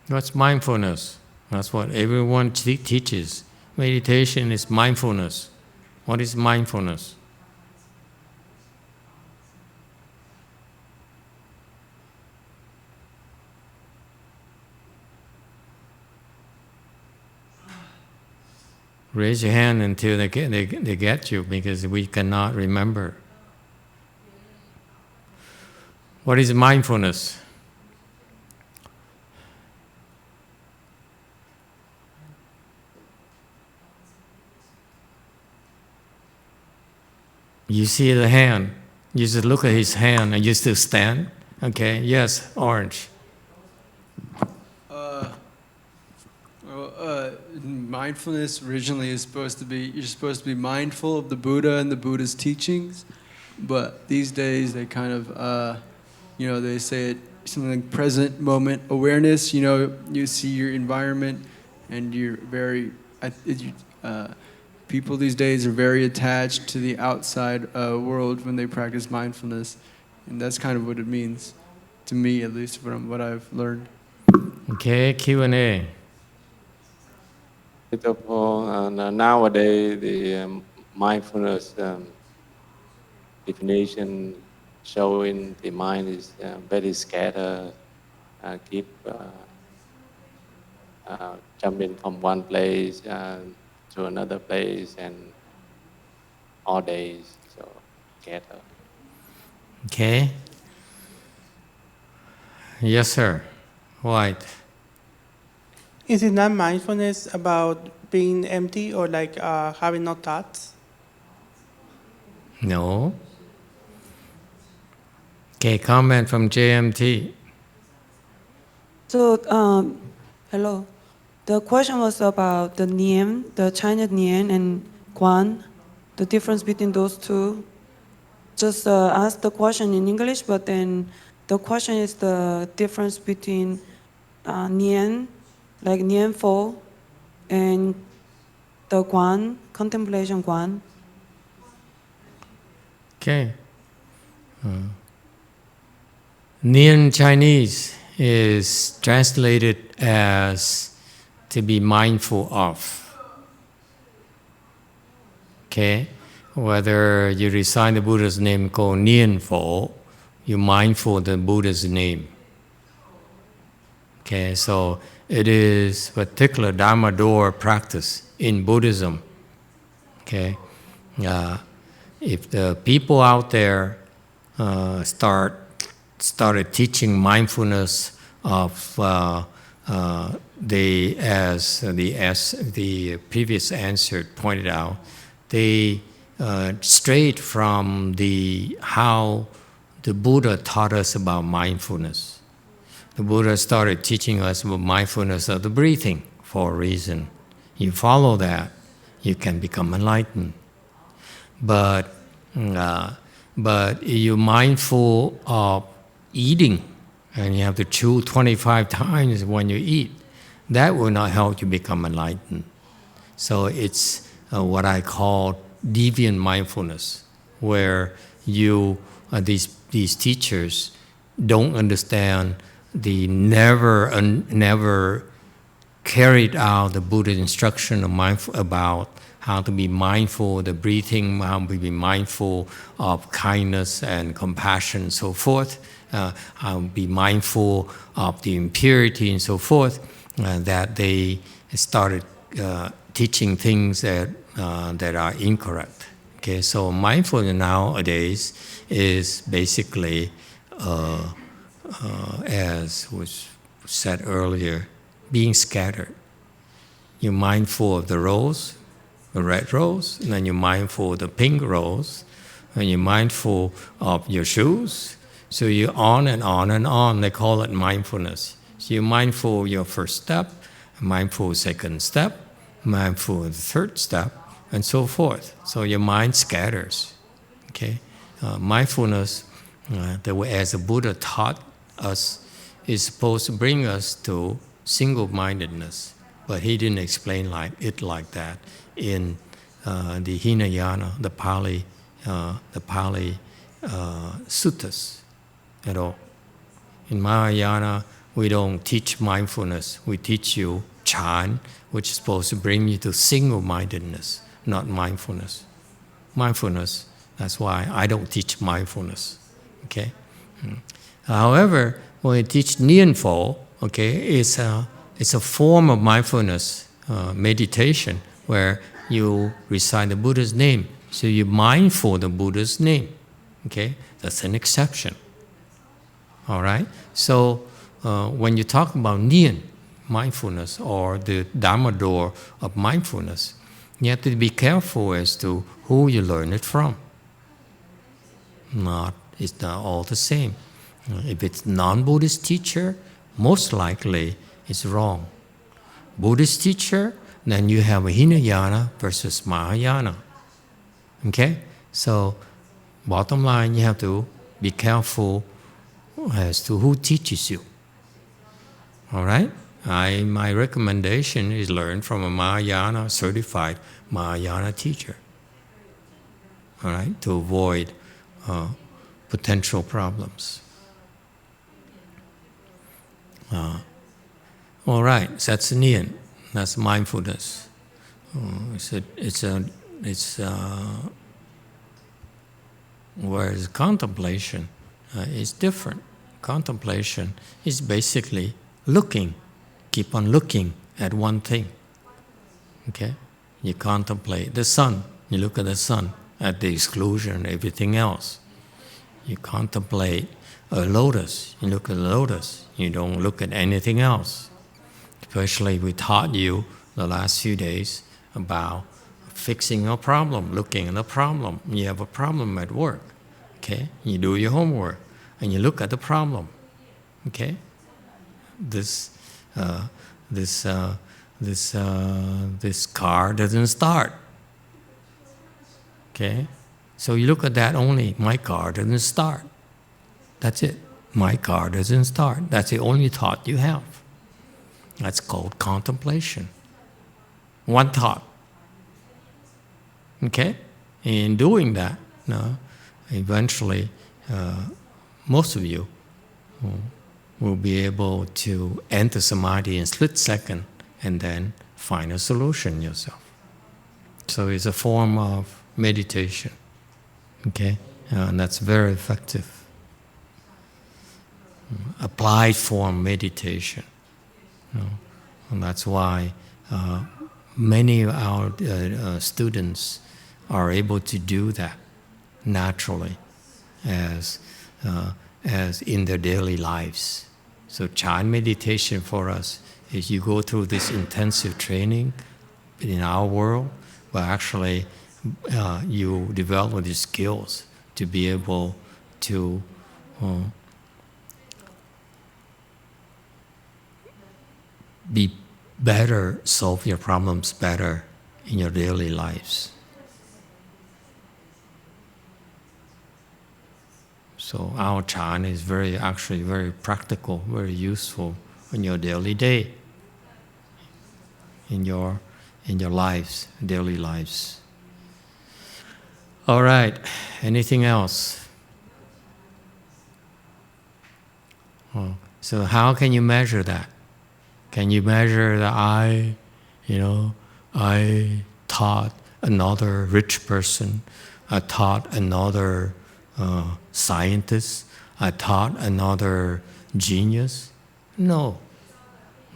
S1: What's mindfulness? That's what everyone teaches. Meditation is mindfulness. What is mindfulness? Raise your hand until they get you, because we cannot remember. What is mindfulness? You see the hand. You just look at his hand and you still stand. Okay, yes, orange.
S3: Mindfulness originally is supposed to be, you're supposed to be mindful of the Buddha and the Buddha's teachings, but these days they kind of, they say it something like present moment awareness. You see your environment, and you're very, people these days are very attached to the outside world when they practice mindfulness, and that's kind of what it means, to me at least, from what I've learned.
S1: Okay, Q&A.
S11: Nowadays, the mindfulness definition showing the mind is very scattered, keep jumping from one place to another place, and all days, so scattered.
S1: Okay. Yes, sir. White.
S5: Is it not mindfulness about being empty or like having no thoughts?
S1: No. Okay, comment from JMT.
S9: So, hello. The question was about the Nian, the China Nian and Guan, the difference between those two. Just ask the question in English, but then the question is the difference between Nian, like Nian Fo, and the Guan, contemplation Guan.
S1: Okay. Nian Chinese is translated as to be mindful of. Okay? Whether you recite the Buddha's name called Nian Fo, you're mindful of the Buddha's name. Okay, so it is particular Dharma door practice in Buddhism. Okay? If the people out there started teaching mindfulness of as the previous answer pointed out, they strayed from how the Buddha taught us about mindfulness. The Buddha started teaching us about mindfulness of the breathing for a reason. You follow that, you can become enlightened. But you're mindful of eating, and you have to chew 25 times when you eat. That will not help you become enlightened. So it's what I call deviant mindfulness, where these teachers don't understand the never carried out the Buddha's instruction about how to be mindful of the breathing, how to be mindful of kindness and compassion and so forth, how to be mindful of the impurity and so forth, that they started teaching things that are incorrect. Okay, so mindfulness nowadays is basically, as was said earlier, being scattered. You're mindful of the rose, the red rose, and then you're mindful of the pink rose, and you're mindful of your shoes. So you're on and on and on. They call it mindfulness. So you're mindful of your first step, mindful of second step, mindful of the third step, and so forth. So your mind scatters. Okay, mindfulness, the way as the Buddha taught us, is supposed to bring us to single-mindedness, but he didn't explain it like that in the Hinayana, the Pali suttas at all. In Mahayana, we don't teach mindfulness. We teach you Chan, which is supposed to bring you to single-mindedness, not mindfulness. Mindfulness, that's why I don't teach mindfulness. Okay. However, when we teach Nianfo, okay, it's a form of mindfulness meditation where you recite the Buddha's name. So you're mindful of the Buddha's name. Okay, that's an exception. All right. So when you talk about Nian, mindfulness, or the Dharma door of mindfulness, you have to be careful as to who you learn it from. It's not all the same. If it's non-Buddhist teacher, most likely it's wrong. Buddhist teacher, then you have a Hinayana versus Mahayana. Okay? So, bottom line, you have to be careful as to who teaches you. All right? My recommendation is learn from a Mahayana, certified Mahayana teacher. All right? To avoid potential problems. All right, so that's Nian. That's mindfulness. Whereas contemplation is different. Contemplation is basically looking, keep on looking at one thing. Okay, you contemplate the sun. You look at the sun at the exclusion of everything else. You contemplate a lotus. You look at the lotus. You don't look at anything else. Especially we taught you the last few days about fixing a problem, looking at a problem. You have a problem at work. Okay, you do your homework and you look at the problem. Okay, this car doesn't start. Okay, so you look at that only. My car doesn't start. That's it. My car doesn't start. That's the only thought you have. That's called contemplation. One thought. Okay? In doing that, eventually, most of you will be able to enter samadhi in a split second and then find a solution yourself. So it's a form of meditation. Okay? And that's very effective. Applied form meditation. And that's why many of our students are able to do that naturally as in their daily lives. So Chan meditation for us is you go through this intensive training in our world, but actually you develop these skills to be able to be better, solve your problems better in your daily lives. So our Chan is actually very practical, very useful in your daily day, in your lives, daily lives. All right, anything else? So how can you measure that? Can you measure the I? You know, I taught another rich person. I taught another scientist. I taught another genius. No.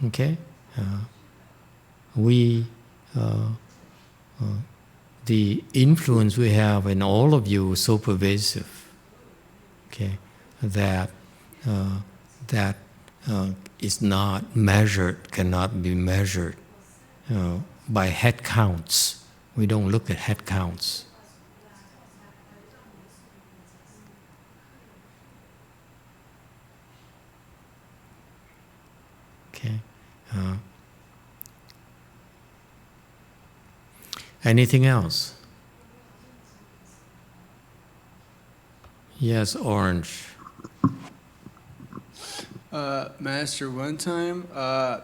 S1: Okay? The influence we have in all of you is so pervasive, okay, that is not measured, cannot be measured by head counts. We don't look at head counts. Okay. Anything else? Yes, Orange.
S3: Master, one time, a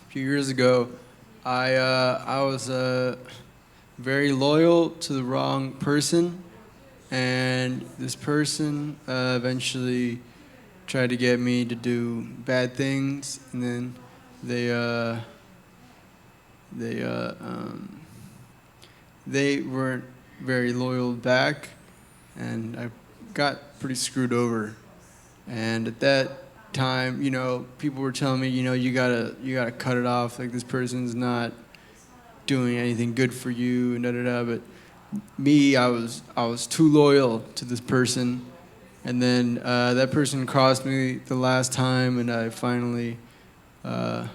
S3: few years ago, I was very loyal to the wrong person, and this person eventually tried to get me to do bad things, and then they weren't very loyal back, and I got pretty screwed over. And at that time, you know, people were telling me, you know, you gotta cut it off. Like, this person's not doing anything good for you, and da da da. But me, I was too loyal to this person, and then that person crossed me the last time, and I finally. I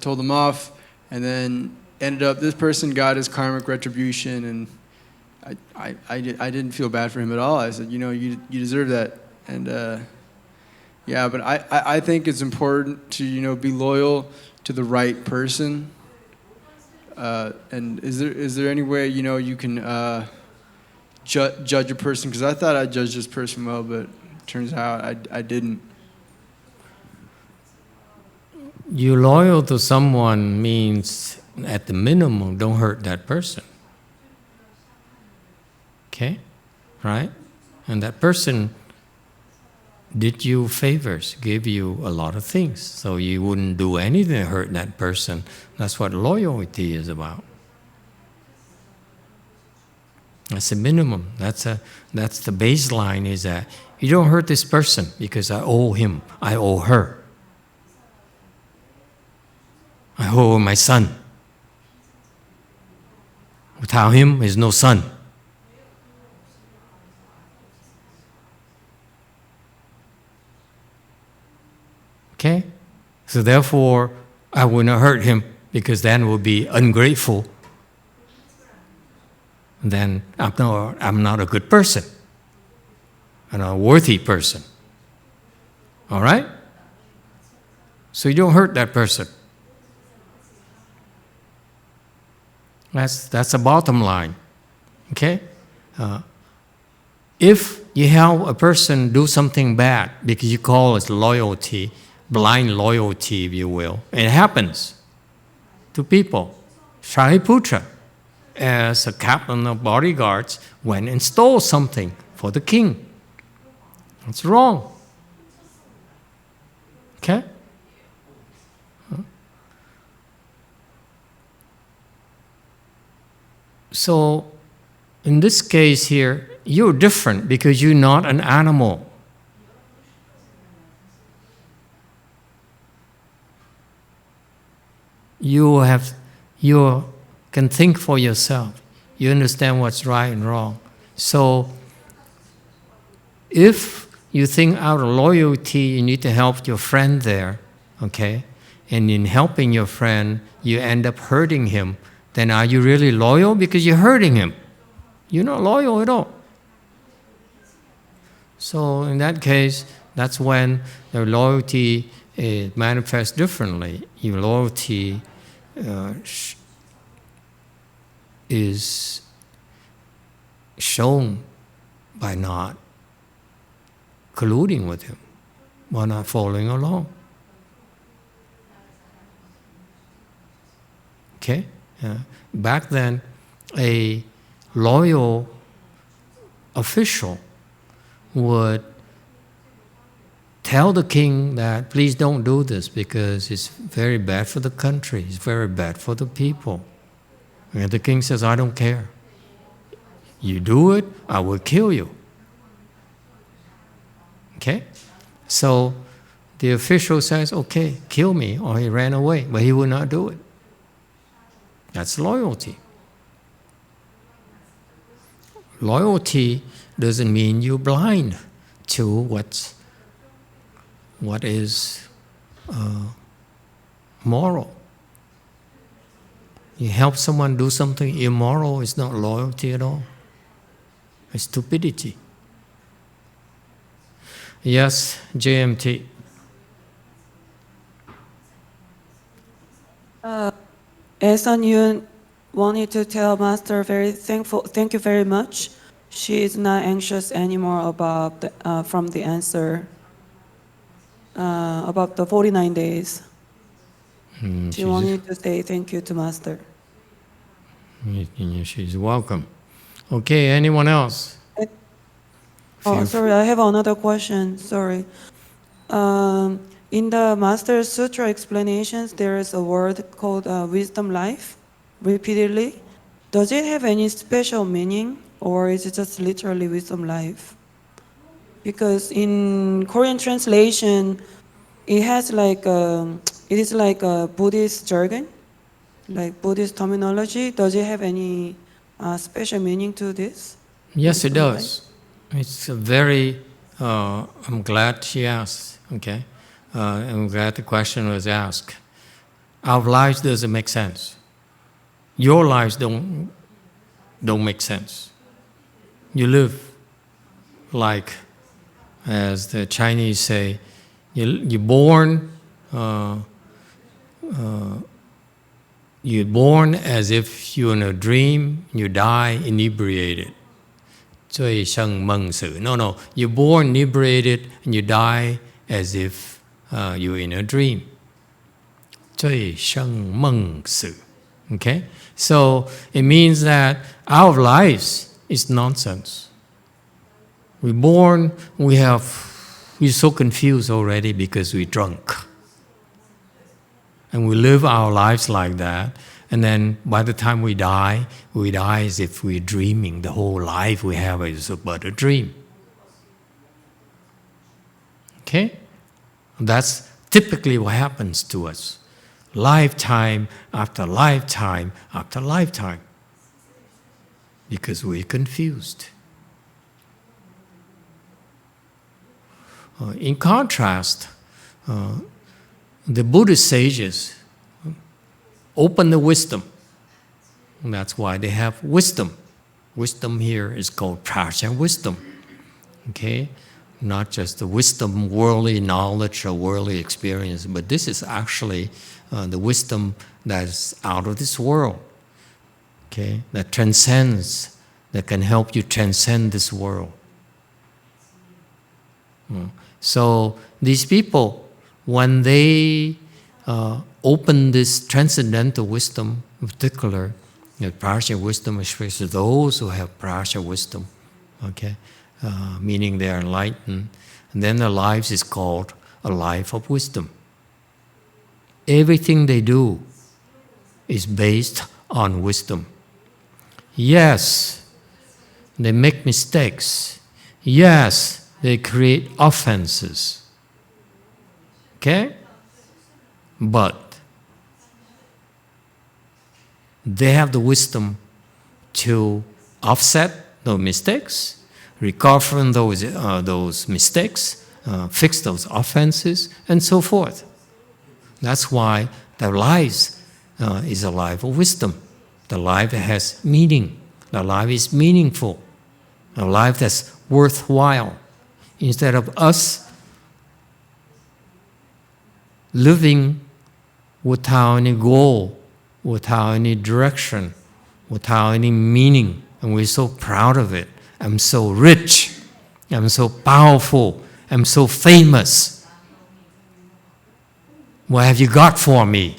S3: told them off, and then ended up, this person got his karmic retribution, and I didn't feel bad for him at all. I said, you know, you deserve that. And yeah, but I think it's important to, you know, be loyal to the right person. And is there any way, you know, you can judge a person? Because I thought I judged this person well, but it turns out I didn't.
S1: You loyal to someone means, at the minimum, don't hurt that person. Okay? Right? And that person did you favors, gave you a lot of things, so you wouldn't do anything to hurt that person. That's what loyalty is about. That's the minimum. That's the baseline, is that you don't hurt this person because I owe him, I owe her. I owe my son. Without him, there's no son. Okay? So therefore, I will not hurt him, because then it will be ungrateful. Then I'm not a good person. I'm not a worthy person. All right? So you don't hurt that person. That's the bottom line. Okay? If you help a person do something bad because you call it loyalty, blind loyalty, if you will, it happens to people. Shariputra, as a captain of bodyguards, went and stole something for the king. That's wrong. Okay? So, in this case here, you're different because you're not an animal. You can think for yourself. You understand what's right and wrong. So, if you think out of loyalty, you need to help your friend there, okay? And in helping your friend, you end up hurting him. Then are you really loyal? Because you're hurting him. You're not loyal at all. So in that case, that's when the loyalty manifests differently. Your loyalty is shown by not colluding with him, by not following along. Okay? Back then, a loyal official would tell the king that please don't do this because it's very bad for the country, it's very bad for the people. And the king says, I don't care. You do it, I will kill you. Okay? So the official says, okay, kill me, or he ran away, but he will not do it. That's loyalty. Loyalty doesn't mean you're blind to what is moral. You help someone do something immoral, it's not loyalty at all. It's stupidity. Yes, JMT.
S9: Esan Yun wanted to tell Master thank you very much. She is not anxious anymore about from the answer about the 49 days. She wanted to say thank you to Master.
S1: She's welcome. Okay, anyone else?
S9: Sorry, I have another question. Sorry. In the Master Sutra explanations, there is a word called wisdom life, repeatedly. Does it have any special meaning, or is it just literally wisdom life? Because in Korean translation, it has it is like a Buddhist jargon, like Buddhist terminology. Does it have any special meaning to this?
S1: Yes, it does. It's a very, I'm glad she asked, okay? I'm glad the question was asked. Our lives doesn't make sense. Your lives don't make sense. You live like, as the Chinese say, you're born as if you're in a dream, you die inebriated. No, you're born inebriated and you die as if you're in a dream. Okay? So it means that our lives is nonsense. We're born, we're so confused already because we're drunk. And we live our lives like that. And then by the time we die as if we're dreaming. The whole life we have is but a dream. Okay? That's typically what happens to us. Lifetime after lifetime after lifetime. Because we're confused. In contrast, the Buddhist sages open the wisdom. And that's why they have wisdom. Wisdom here is called prajna wisdom. Okay? Not just the wisdom, worldly knowledge or worldly experience, but this is actually the wisdom that's out of this world. Okay? That transcends, that can help you transcend this world. So these people, when they open this transcendental wisdom, in particular, prajna wisdom, especially those who have prajna wisdom, okay, meaning they are enlightened, and then their lives is called a life of wisdom. Everything they do is based on wisdom. Yes, they make mistakes. Yes, they create offenses. Okay? But they have the wisdom to offset those mistakes, recover from those mistakes, fix those offenses, and so forth. That's why their lives is a life of wisdom. The life that has meaning. The life is meaningful. A life that's worthwhile. Instead of us living without any goal, without any direction, without any meaning, and we're so proud of it. I'm so rich, I'm so powerful, I'm so famous. What have you got for me?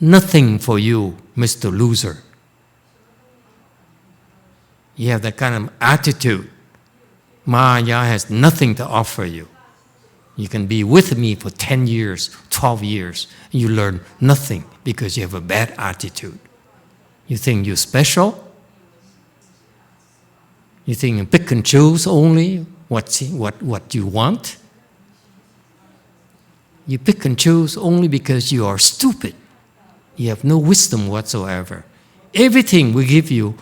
S1: Nothing for you, Mr. Loser. You have that kind of attitude. Maya has nothing to offer you. You can be with me for 10 years, 12 years, and you learn nothing because you have a bad attitude. You think you're special? You think you pick and choose only what you want? You pick and choose only because you are stupid. You have no wisdom whatsoever. Everything we give you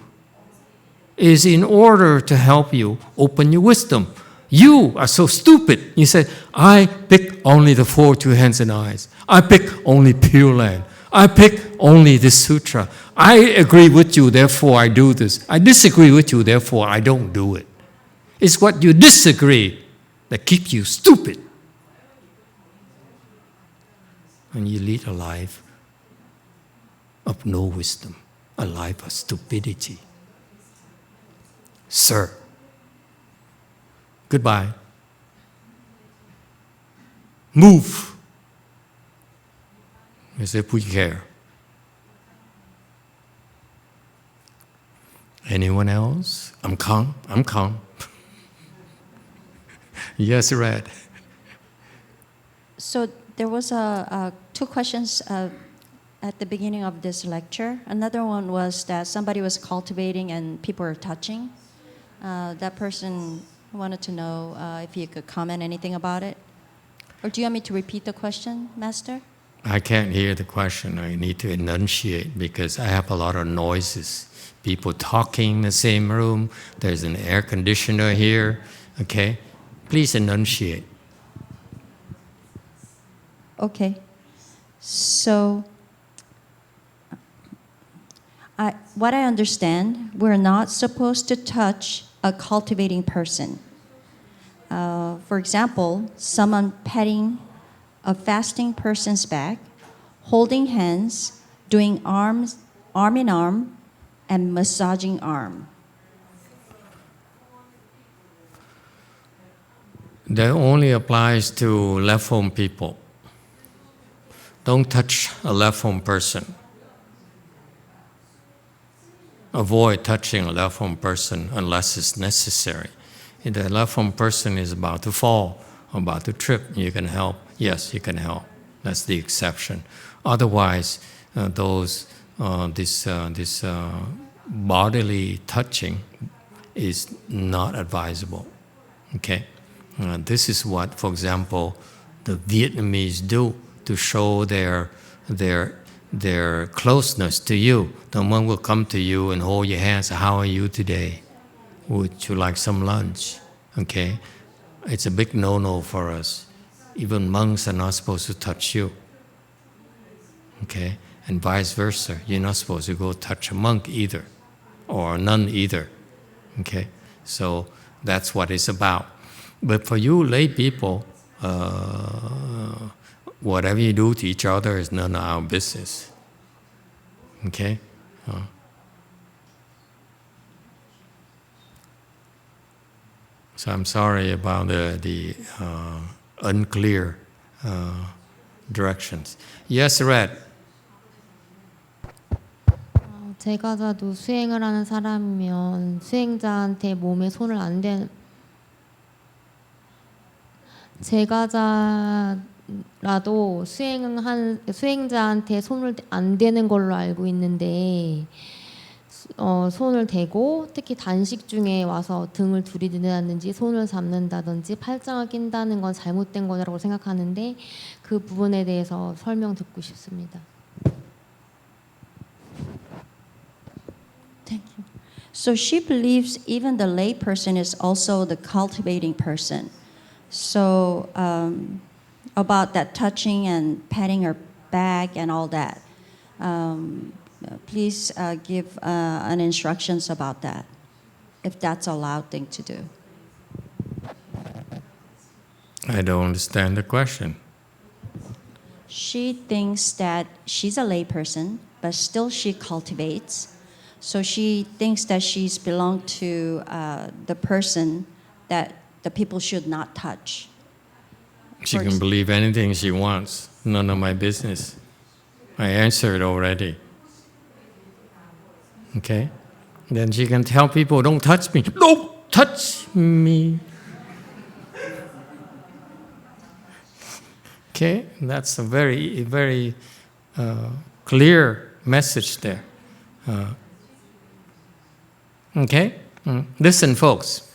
S1: is in order to help you open your wisdom. You are so stupid. You say, I pick only the 4 two hands and eyes. I pick only Pure Land. I pick only this sutra. I agree with you, therefore I do this. I disagree with you, therefore I don't do it. It's what you disagree that keeps you stupid. And you lead a life of no wisdom, a life of stupidity. Sir, goodbye. Move as if we care. Anyone else? I'm calm. Yes, Red.
S2: So there was two questions at the beginning of this lecture. Another one was that somebody was cultivating and people were touching. That person wanted to know if you could comment anything about it. Or do you want me to repeat the question, Master?
S1: I can't hear the question. I need to enunciate because I have a lot of noises. People talking in the same room. There's an air conditioner here. Okay? Please enunciate.
S2: Okay. So, what I understand, we're not supposed to touch a cultivating person. For example, someone petting a fasting person's back, holding hands, doing arm in arm, and massaging arm.
S1: That only applies to left-home people. Don't touch a left-home person. Avoid touching a left-home person unless it's necessary. If the left-home person is about to fall, about to trip, you can help. Yes, you can help. That's the exception. Otherwise, this bodily touching is not advisable. Okay, this is what, for example, the Vietnamese do to show their closeness to you. Someone will come to you and hold your hands. How are you today? Would you like some lunch? Okay, it's a big no-no for us. Even monks are not supposed to touch you. Okay, and vice versa. You're not supposed to go touch a monk either, or a nun either. Okay, so that's what it's about. But for you lay people, whatever you do to each other is none of our business. Okay? So I'm sorry about the unclear directions. Yes, Red.
S8: 제가자도 수행을 하는 사람이면 수행자한테 몸에 손을 안 대는 제가자라도 수행자한테 손을 안 대는 걸로 알고 있는데 손을 대고 특히 단식 중에 와서 등을 들이댄다든지 손을 잡는다든지 팔짱을 낀다는 건 잘못된 거라고 생각하는데 그 부분에 대해서 설명 듣고 싶습니다.
S2: Thank you. So she believes even the lay person is also the cultivating person. So about that touching and patting her back and all that. Please give an instructions about that, if that's allowed thing to do.
S1: I don't understand the question.
S2: She thinks that she's a lay person, but still she cultivates. So she thinks that she's belong to the person that the people should not touch.
S1: She can believe anything she wants. None of my business. I answered already. Okay? Then she can tell people, don't touch me. Don't touch me. Okay, that's a very, very clear message there. Okay, listen, folks.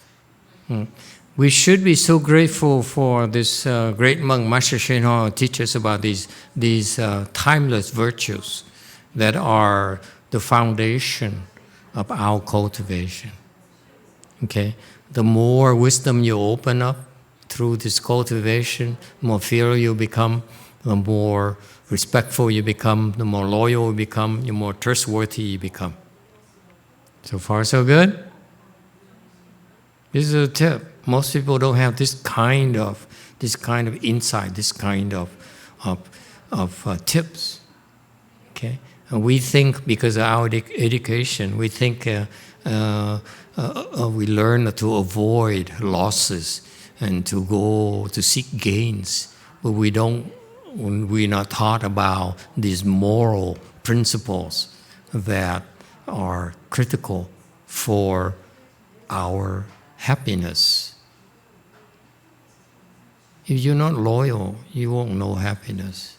S1: We should be so grateful for this great monk, Master Shenhua, who teaches about these timeless virtues that are the foundation of our cultivation. Okay, the more wisdom you open up through this cultivation, the more filial you become, the more respectful you become, the more loyal you become, the more trustworthy you become. So far, so good? This is a tip. Most people don't have this kind of insight, this kind of tips. Okay, and we think because of our education, we think we learn to avoid losses and to go to seek gains, but we're not taught about these moral principles that are critical for our happiness. If you're not loyal, you won't know happiness.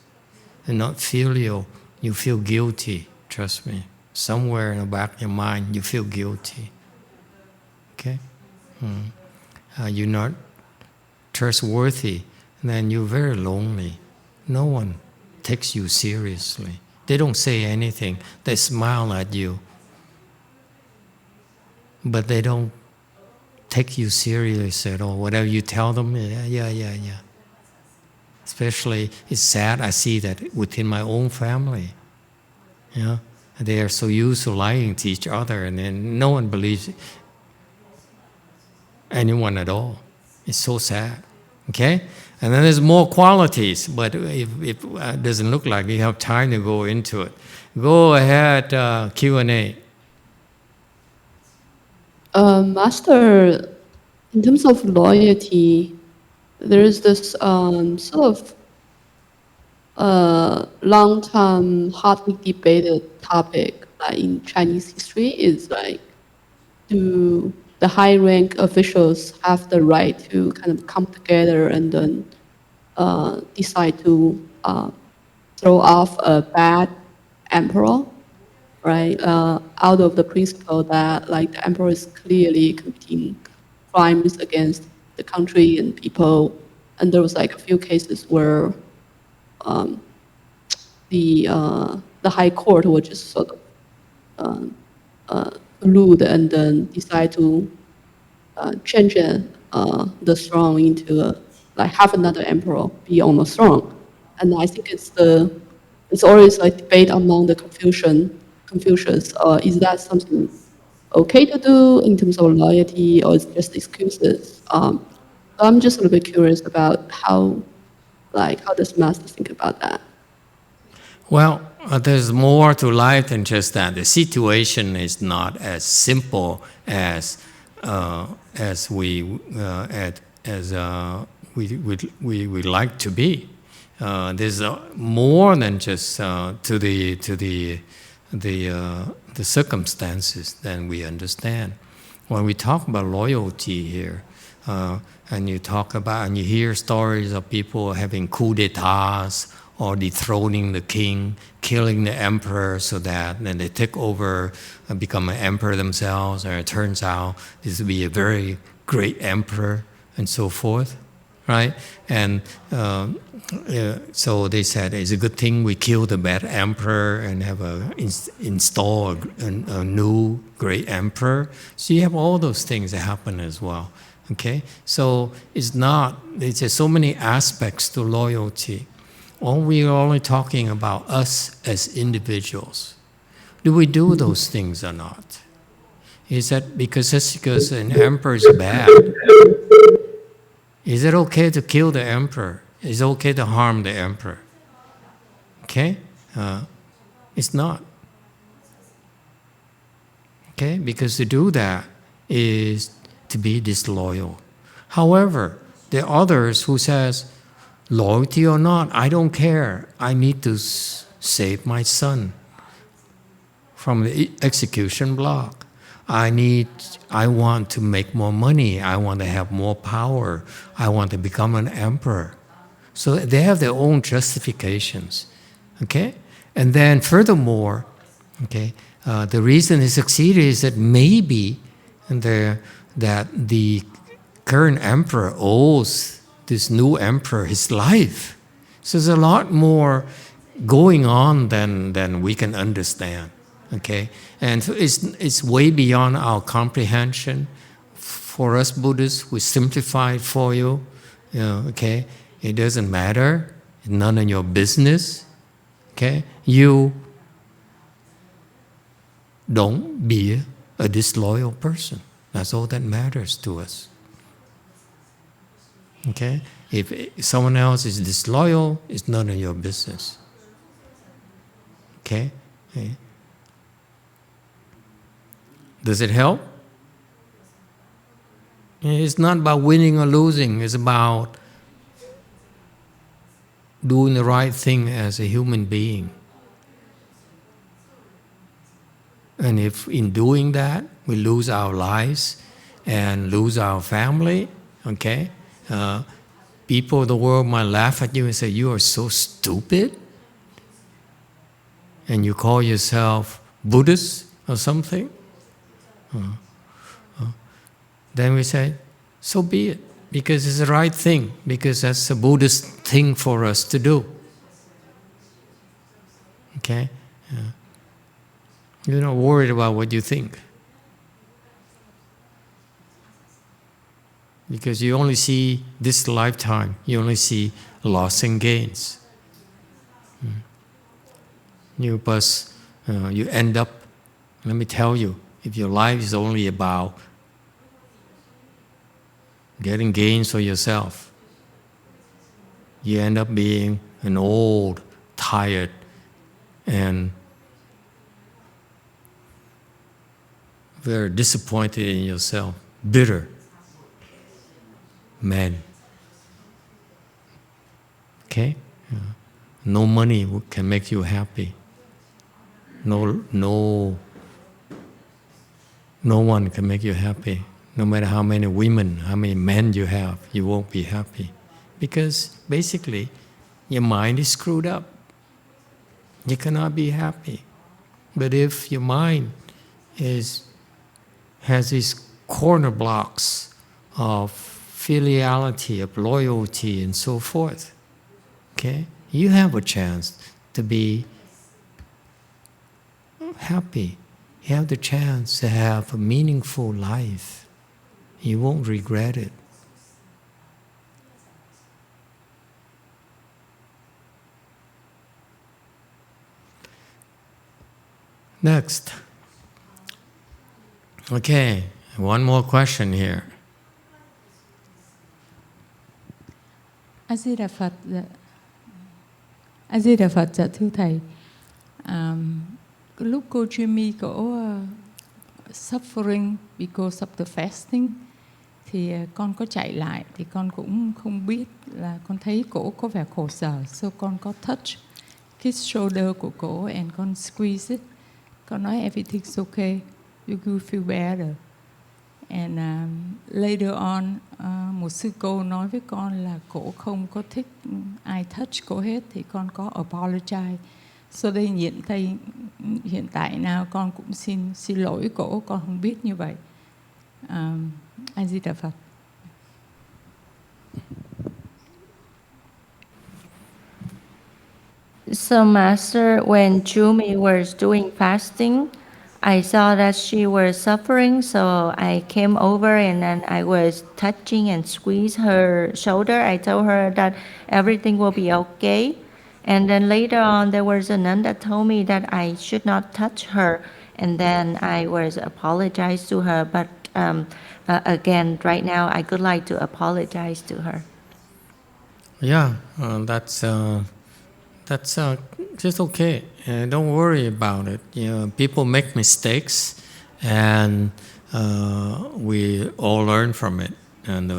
S1: And not filial, you feel guilty, trust me. Somewhere in the back of your mind, you feel guilty. Okay? You're not trustworthy, then you're very lonely. No one takes you seriously. They don't say anything. They smile at you. But they don't take you seriously at all. Whatever you tell them, yeah. Especially, it's sad, I see that within my own family. Yeah, they are so used to lying to each other, and then no one believes anyone at all. It's so sad. Okay? And then there's more qualities, but if it doesn't look like we have time to go into it. Go ahead, Q&A.
S12: Master, in terms of loyalty, there is this sort of long-term, hotly debated topic in Chinese history is like, do the high-rank officials have the right to kind of come together and then decide to throw off a bad emperor? Right, out of the principle that like the emperor is clearly committing crimes against the country and people, and there was like a few cases where the high court would just sort of collude and then decide to change the throne into like have another emperor be on the throne, and I think it's always like debate among the Confucius, is that something okay to do in terms of loyalty, or it's just excuses? I'm just a little bit curious about how does Master think about that?
S1: Well, there's more to life than just that. The situation is not as simple as we would like to be. There's more than just to the circumstances than we understand. When we talk about loyalty here, and you hear stories of people having coups d'états or dethroning the king, killing the emperor so that then they take over and become an emperor themselves, and it turns out this will be a very great emperor and so forth, right? And so they said it's a good thing we kill the bad emperor and have install a new great emperor. So you have all those things that happen as well. Okay, so there's just so many aspects to loyalty. We're only talking about us as individuals. Do we do those things or not? Is that because an emperor is bad? Is it okay to kill the emperor? Is it okay to harm the emperor? Okay? It's not. Okay? Because to do that is to be disloyal. However, there are others who says, loyalty or not, I don't care. I need to save my son from the execution block. I want to make more money. I want to have more power. I want to become an emperor. So they have their own justifications. Okay? And then furthermore, okay, the reason he succeeded is that maybe that the current emperor owes this new emperor his life. So there's a lot more going on than we can understand. Okay? And it's way beyond our comprehension. For us Buddhists, we simplify it for you. Okay? It doesn't matter. It's none of your business. Okay? You don't be a disloyal person. That's all that matters to us. Okay? If someone else is disloyal, it's none of your business. Okay? Does it help? It's not about winning or losing. It's about doing the right thing as a human being. And if in doing that, we lose our lives and lose our family, okay? People of the world might laugh at you and say, you are so stupid. And you call yourself Buddhist or something. Then we say, so be it. Because it's the right thing. Because that's the Buddhist thing for us to do. Okay? You're not worried about what you think. Because you only see this lifetime. You only see loss and gains. You end up, let me tell you, if your life is only about getting gains for yourself, you end up being an old, tired, and very disappointed in yourself, bitter man. Okay? No money can make you happy. No one can make you happy. No matter how many women, how many men you have, you won't be happy. Because basically, your mind is screwed up. You cannot be happy. But if your mind has these corner blocks of filiality, of loyalty, and so forth, okay, you have a chance to be happy. You have the chance to have a meaningful life. You won't regret it. Next. Okay, one more question here.
S13: A Di Đà Phật, A Di Đà Phật, dạ thưa thầy. Lúc cô Jimmy có suffering because of the fasting thì con có chạy lại thì con cũng không biết là con thấy cổ có vẻ khổ sở, so con có touch his shoulder của cổ and con squeeze it. Con nói everything's okay, you will feel better. And later on, một sư cô nói với con là cổ không có thích ai touch cổ hết thì con có apologize. So đây hiện tại nào con cũng xin lỗi cổ, con không biết như vậy. A Di Đà Phật.
S14: So Master, when Jumi was doing fasting, I saw that she was suffering, so I came over and then I was touching and squeezed her shoulder. I told her that everything will be okay. And then later on, there was a nun that told me that I should not touch her. And then I was apologized to her. But again, right now, I would like to apologize to her.
S1: Yeah, that's just okay. Don't worry about it. You know, people make mistakes, and we all learn from it. And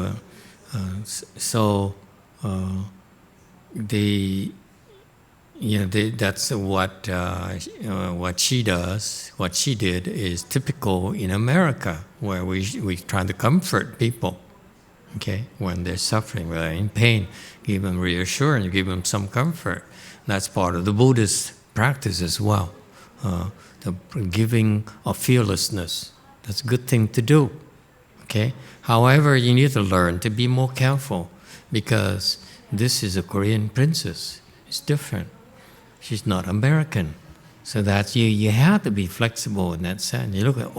S1: that's what she does. What she did is typical in America, where we try to comfort people. Okay, when they're suffering, when they're in pain, give them reassurance, give them some comfort. That's part of the Buddhist practice as well. The giving of fearlessness. That's a good thing to do. Okay. However, you need to learn to be more careful because this is a Korean princess. It's different. She's not American. So that you have to be flexible in that sense. You look at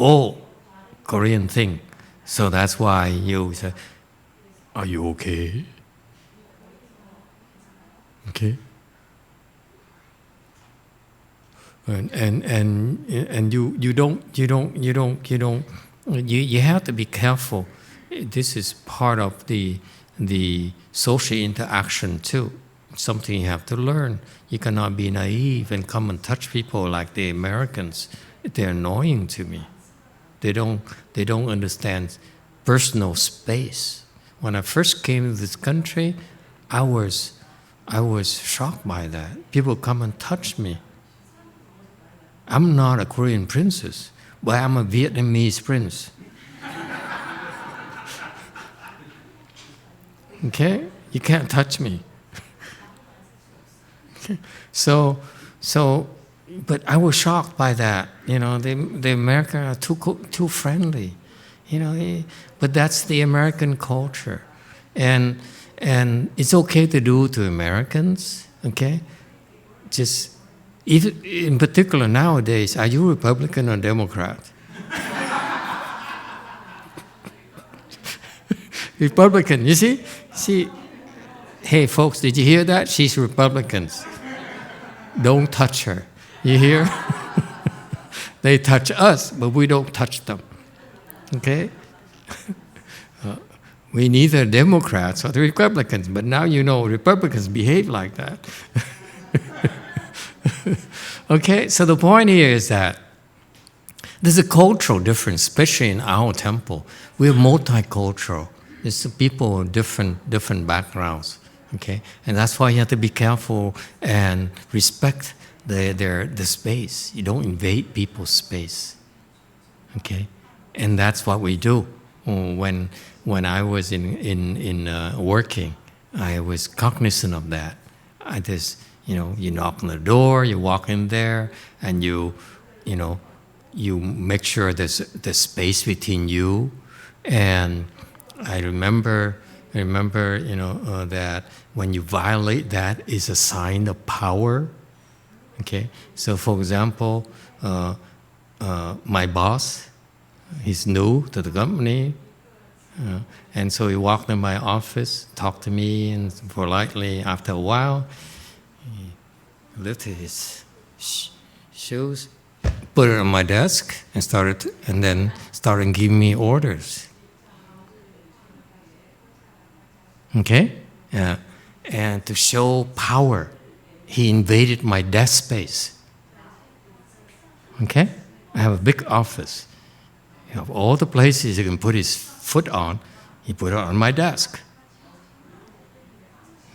S1: Korean thing. So that's why you say, are you okay? Okay. And you have to be careful. This is part of the social interaction too. Something you have to learn. You cannot be naive and come and touch people like the Americans. They're annoying to me. They don't understand personal space. When I first came to this country, I was shocked by that. People come and touch me. I'm not a Korean princess, but I'm a Vietnamese prince. Okay? You can't touch me. Okay. So, but I was shocked by that. You know, the Americans are too friendly. You know, but that's the American culture, and it's okay to do to Americans. Okay, just even in particular nowadays, are you Republican or Democrat? Republican, you see. Hey, folks, did you hear that? She's Republicans. Don't touch her. You hear? They touch us, but we don't touch them. Okay? We neither Democrats or the Republicans, but now you know Republicans behave like that. Okay, so the point here is that there's a cultural difference, especially in our temple. We're multicultural. There's people of different backgrounds. Okay, and that's why you have to be careful and respect the space. You don't invade people's space. Okay, and that's what we do. When I was in working, I was cognizant of that. I just, you knock on the door, you walk in there, and you make sure there's space between you. And I remember that when you violate that is a sign of power. Okay, so for example, my boss, he's new to the company, and so he walked in my office, talked to me, and politely, after a while, he lifted his shoes, put it on my desk, and then started giving me orders. Okay? And to show power, he invaded my desk space. Okay? I have a big office. Of all the places he can put his foot on, he put it on my desk.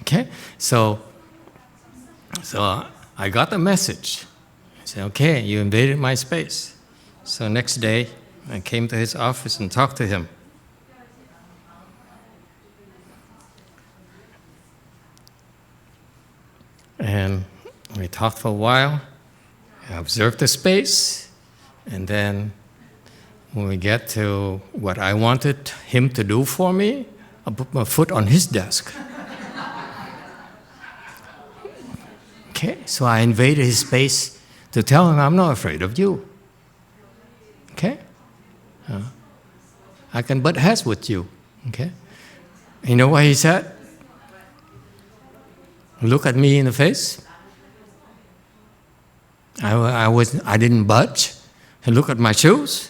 S1: Okay? So I got the message. I said, okay, you invaded my space. So next day, I came to his office and talked to him. And we talked for a while. I observed the space. And then when we get to what I wanted him to do for me, I put my foot on his desk. Okay, so I invaded his space to tell him, I'm not afraid of you. Okay? I can butt heads with you. Okay? You know what he said? Look at me in the face. I didn't budge. He looked at my shoes.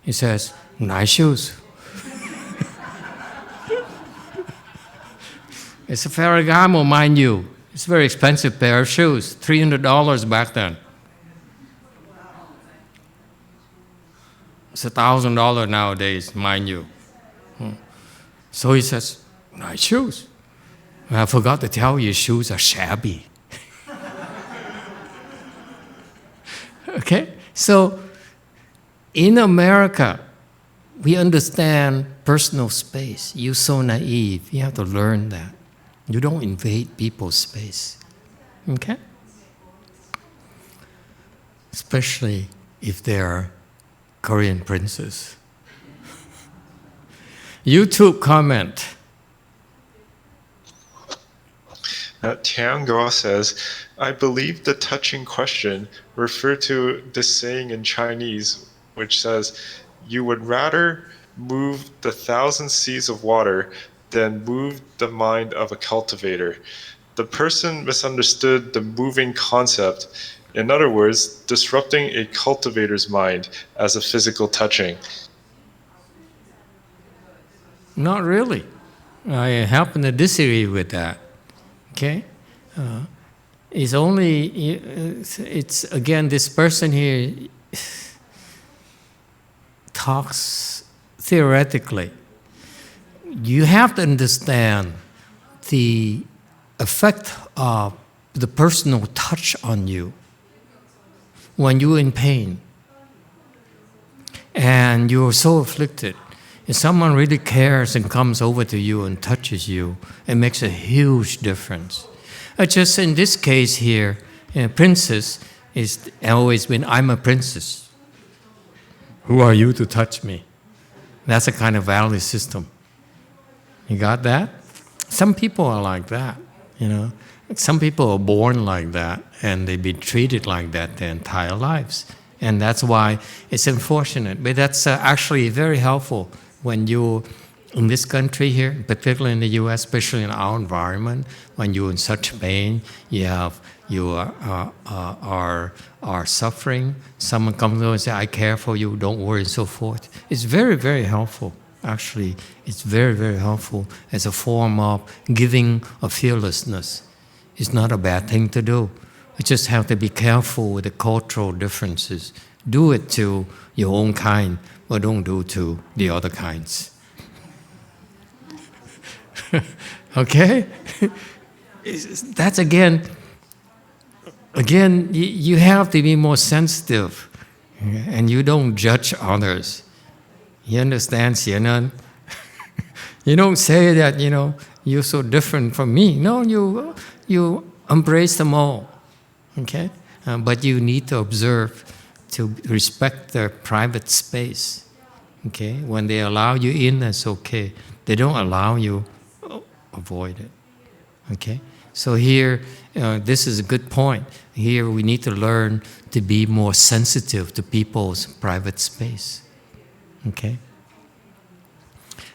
S1: He says, nice shoes. It's a Ferragamo, mind you. It's a very expensive pair of shoes, $300 back then. It's $1,000 nowadays, mind you. So he says, nice shoes. I forgot to tell you, shoes are shabby. Okay? So, in America, we understand personal space. You're so naive. You have to learn that. You don't invade people's space. Okay? Especially if they're Korean princes. YouTube comment.
S10: Tiango says, I believe the touching question referred to this saying in Chinese, which says, you would rather move the 1,000 seas of water than move the mind of a cultivator. The person misunderstood the moving concept. In other words, disrupting a cultivator's mind as a physical touching.
S1: Not really. I happen to disagree with that. Okay? It's only, it's again, this person here talks theoretically. You have to understand the effect of the personal touch on you when you're in pain and you're so afflicted. If someone really cares and comes over to you and touches you, it makes a huge difference. Just in this case here, princess is always been, I'm a princess. Who are you to touch me? That's a kind of value system. You got that? Some people are like that, you know. Some people are born like that, and they've been treated like that their entire lives. And that's why it's unfortunate. But that's actually very helpful when you're in this country here, particularly in the U.S., especially in our environment, when you're in such pain, you are suffering. Someone comes over and says, I care for you, don't worry, and so forth. It's very, very helpful. Actually, it's very, very helpful as a form of giving of fearlessness. It's not a bad thing to do. You just have to be careful with the cultural differences. Do it to your own kind, but don't do to the other kinds. Okay? That's again, you have to be more sensitive, and you don't judge others. You understand, Xienan? You don't say that, you know, you're so different from me. No, you embrace them all, okay? But you need to observe, to respect their private space, okay? When they allow you in, that's okay. They don't allow you, avoid it, okay? So here, this is a good point. Here we need to learn to be more sensitive to people's private space, okay?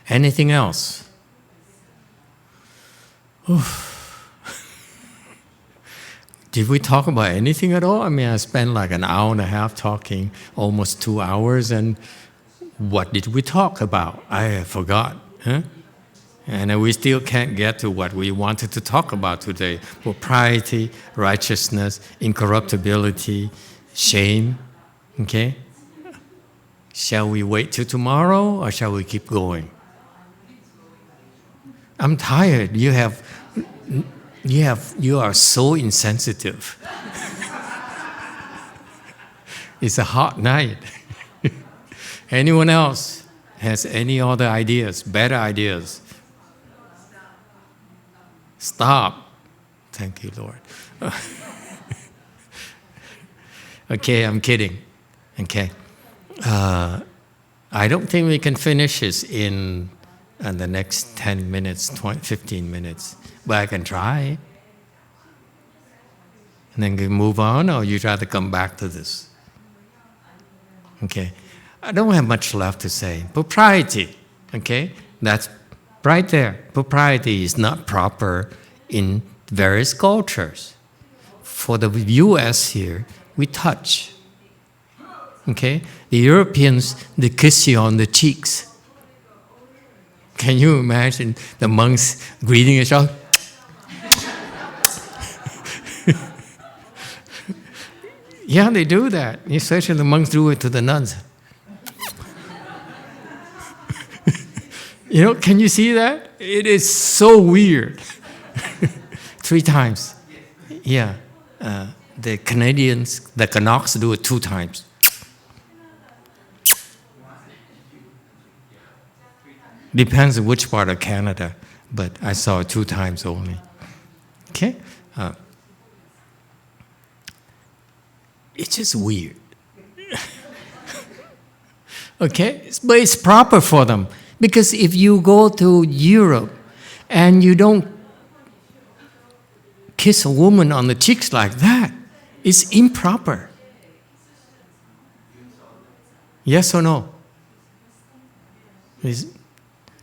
S1: Anything else? Did we talk about anything at all? I mean, I spent like an hour and a half talking, almost 2 hours, and what did we talk about? I forgot, huh? And we still can't get to what we wanted to talk about today. Propriety, righteousness, incorruptibility, shame, okay? Shall we wait till tomorrow, or shall we keep going? I'm tired. You are so insensitive. It's a hot night. Anyone else has any other ideas, better ideas? Stop. Thank you, Lord. Okay, I'm kidding. Okay. I don't think we can finish this in the next 10 minutes, 15 minutes. But I can try. And then we move on, or you try to come back to this. Okay. I don't have much left to say. Propriety, okay? That's right there. Propriety is not proper in various cultures. For the US here, we touch. Okay? The Europeans, they kiss you on the cheeks. Can you imagine the monks greeting each other? Yeah, they do that. Especially the monks do it to the nuns. You know, can you see that? It is so weird. 3 times. Yeah. The Canadians, the Canucks do it 2 times. Depends on which part of Canada, but I saw it 2 times only. Okay? It's just weird. Okay? But it's proper for them. Because if you go to Europe and you don't kiss a woman on the cheeks like that, it's improper. Yes or no?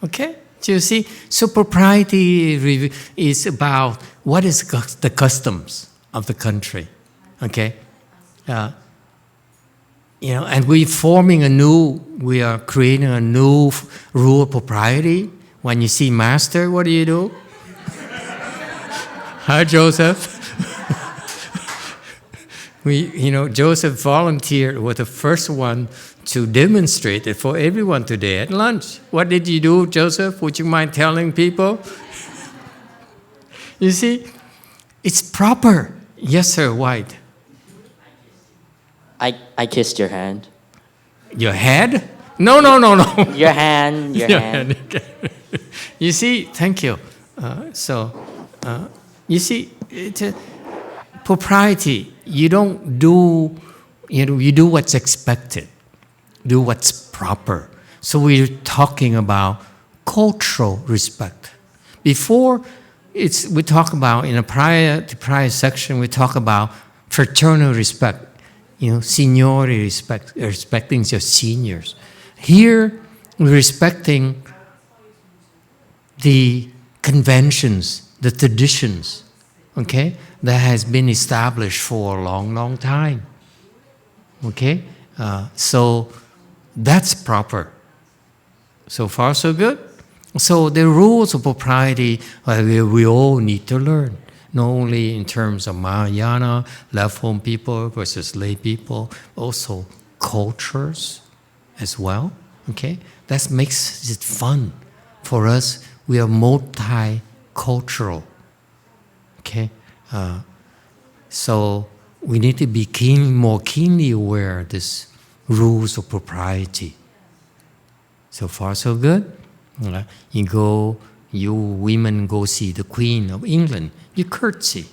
S1: Okay? So you see, so propriety is about what is the customs of the country. Okay? And we are creating a new rule of propriety. When you see master, what do? Hi, Joseph. Joseph volunteered, was the first one to demonstrate it for everyone today at lunch. What did you do, Joseph? Would you mind telling people? You see, it's proper. Yes, sir, White.
S15: I kissed your hand.
S1: Your head? No.
S15: Your hand.
S1: You see, thank you. You see, it's a propriety. You don't do, you do what's expected. Do what's proper. So we're talking about cultural respect. Before, we talk about, in the prior section, we talk about fraternal respect. Seniority respect, respecting your seniors. Here, we're respecting the conventions, the traditions, okay, that has been established for a long, long time. Okay? So that's proper. So far, so good. So the rules of propriety, we all need to learn. Not only in terms of Mahayana, left-home people versus lay people, also cultures as well. Okay? That makes it fun. For us, we are multicultural. Okay? So we need to be more keenly aware of these rules of propriety. So far, so good. You women go see the Queen of England. You curtsy.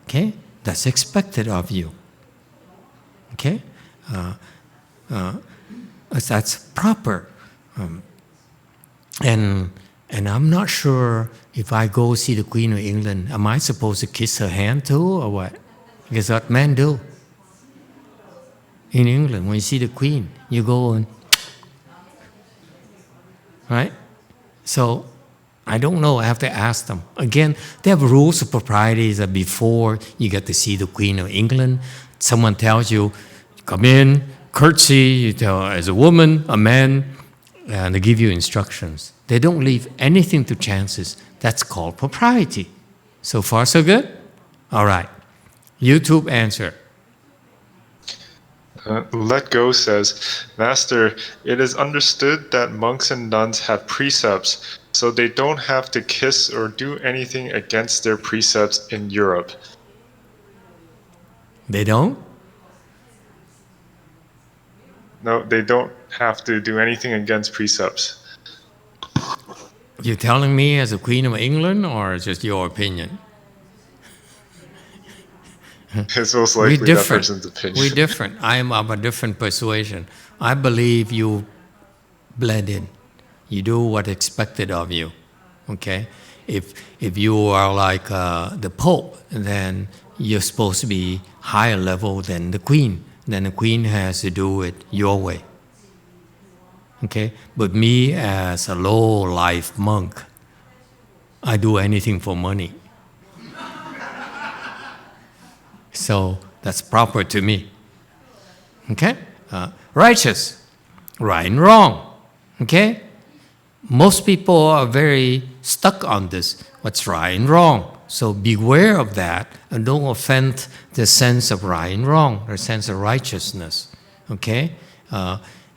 S1: Okay? That's expected of you. Okay? That's proper. And I'm not sure if I go see the Queen of England, am I supposed to kiss her hand too or what? Because what men do. In England, when you see the Queen, you go and... Right? So, I don't know, I have to ask them. Again, they have rules of propriety that before you get to see the Queen of England, someone tells you, come in, curtsy, you tell as a woman, a man, and they give you instructions. They don't leave anything to chances. That's called propriety. So far, so good? All right. YouTube answer.
S10: Let Go says, Master, it is understood that monks and nuns have precepts, so they don't have to kiss or do anything against their precepts in Europe.
S1: They don't?
S10: No, they don't have to do anything against precepts.
S1: You're telling me as a Queen of England, or just your opinion?
S10: It's most likely that person's opinion.
S1: We're different. I am of a different persuasion. I believe you blend in. You do what's expected of you. Okay? If you are like the Pope, then you're supposed to be higher level than the Queen. Then the Queen has to do it your way. Okay? But me as a low-life monk, I do anything for money. So that's proper to me. Okay? Righteous, right and wrong. Okay? Most people are very stuck on this, what's right and wrong. So beware of that and don't offend the sense of right and wrong, the sense of righteousness. Okay?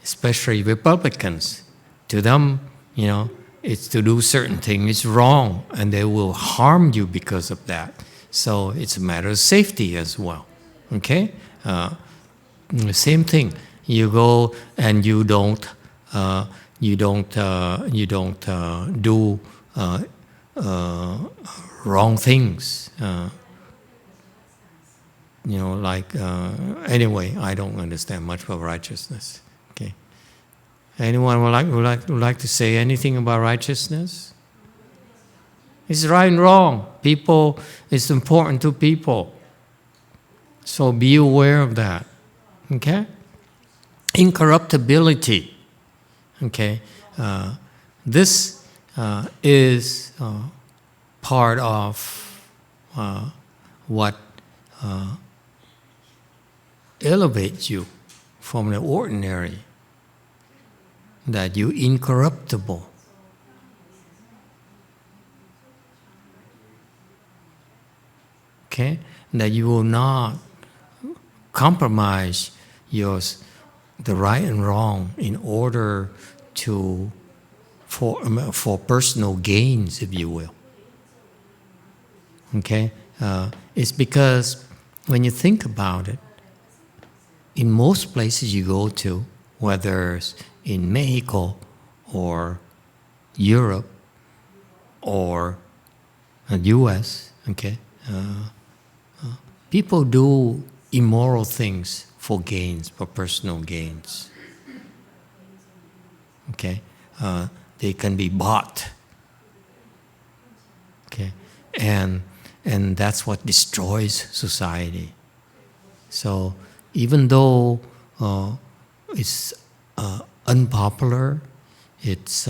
S1: Especially Republicans. To them, it's to do certain things, it's wrong, and they will harm you because of that. So it's a matter of safety as well. Okay? Same thing. You go and you don't you don't do wrong things. Anyway, I don't understand much about righteousness. Okay. Anyone would like to say anything about righteousness? It's right and wrong. People, it's important to people. So be aware of that. Okay? Incorruptibility. Okay? This is part of what elevates you from the ordinary, that you're incorruptible. Okay? That you will not compromise the right and wrong in order for personal gains, if you will. Okay? It's because when you think about it, in most places you go to, whether it's in Mexico or Europe or the US, okay, people do immoral things for gains, for personal gains. Okay, they can be bought. Okay, and that's what destroys society. So even though it's unpopular, it's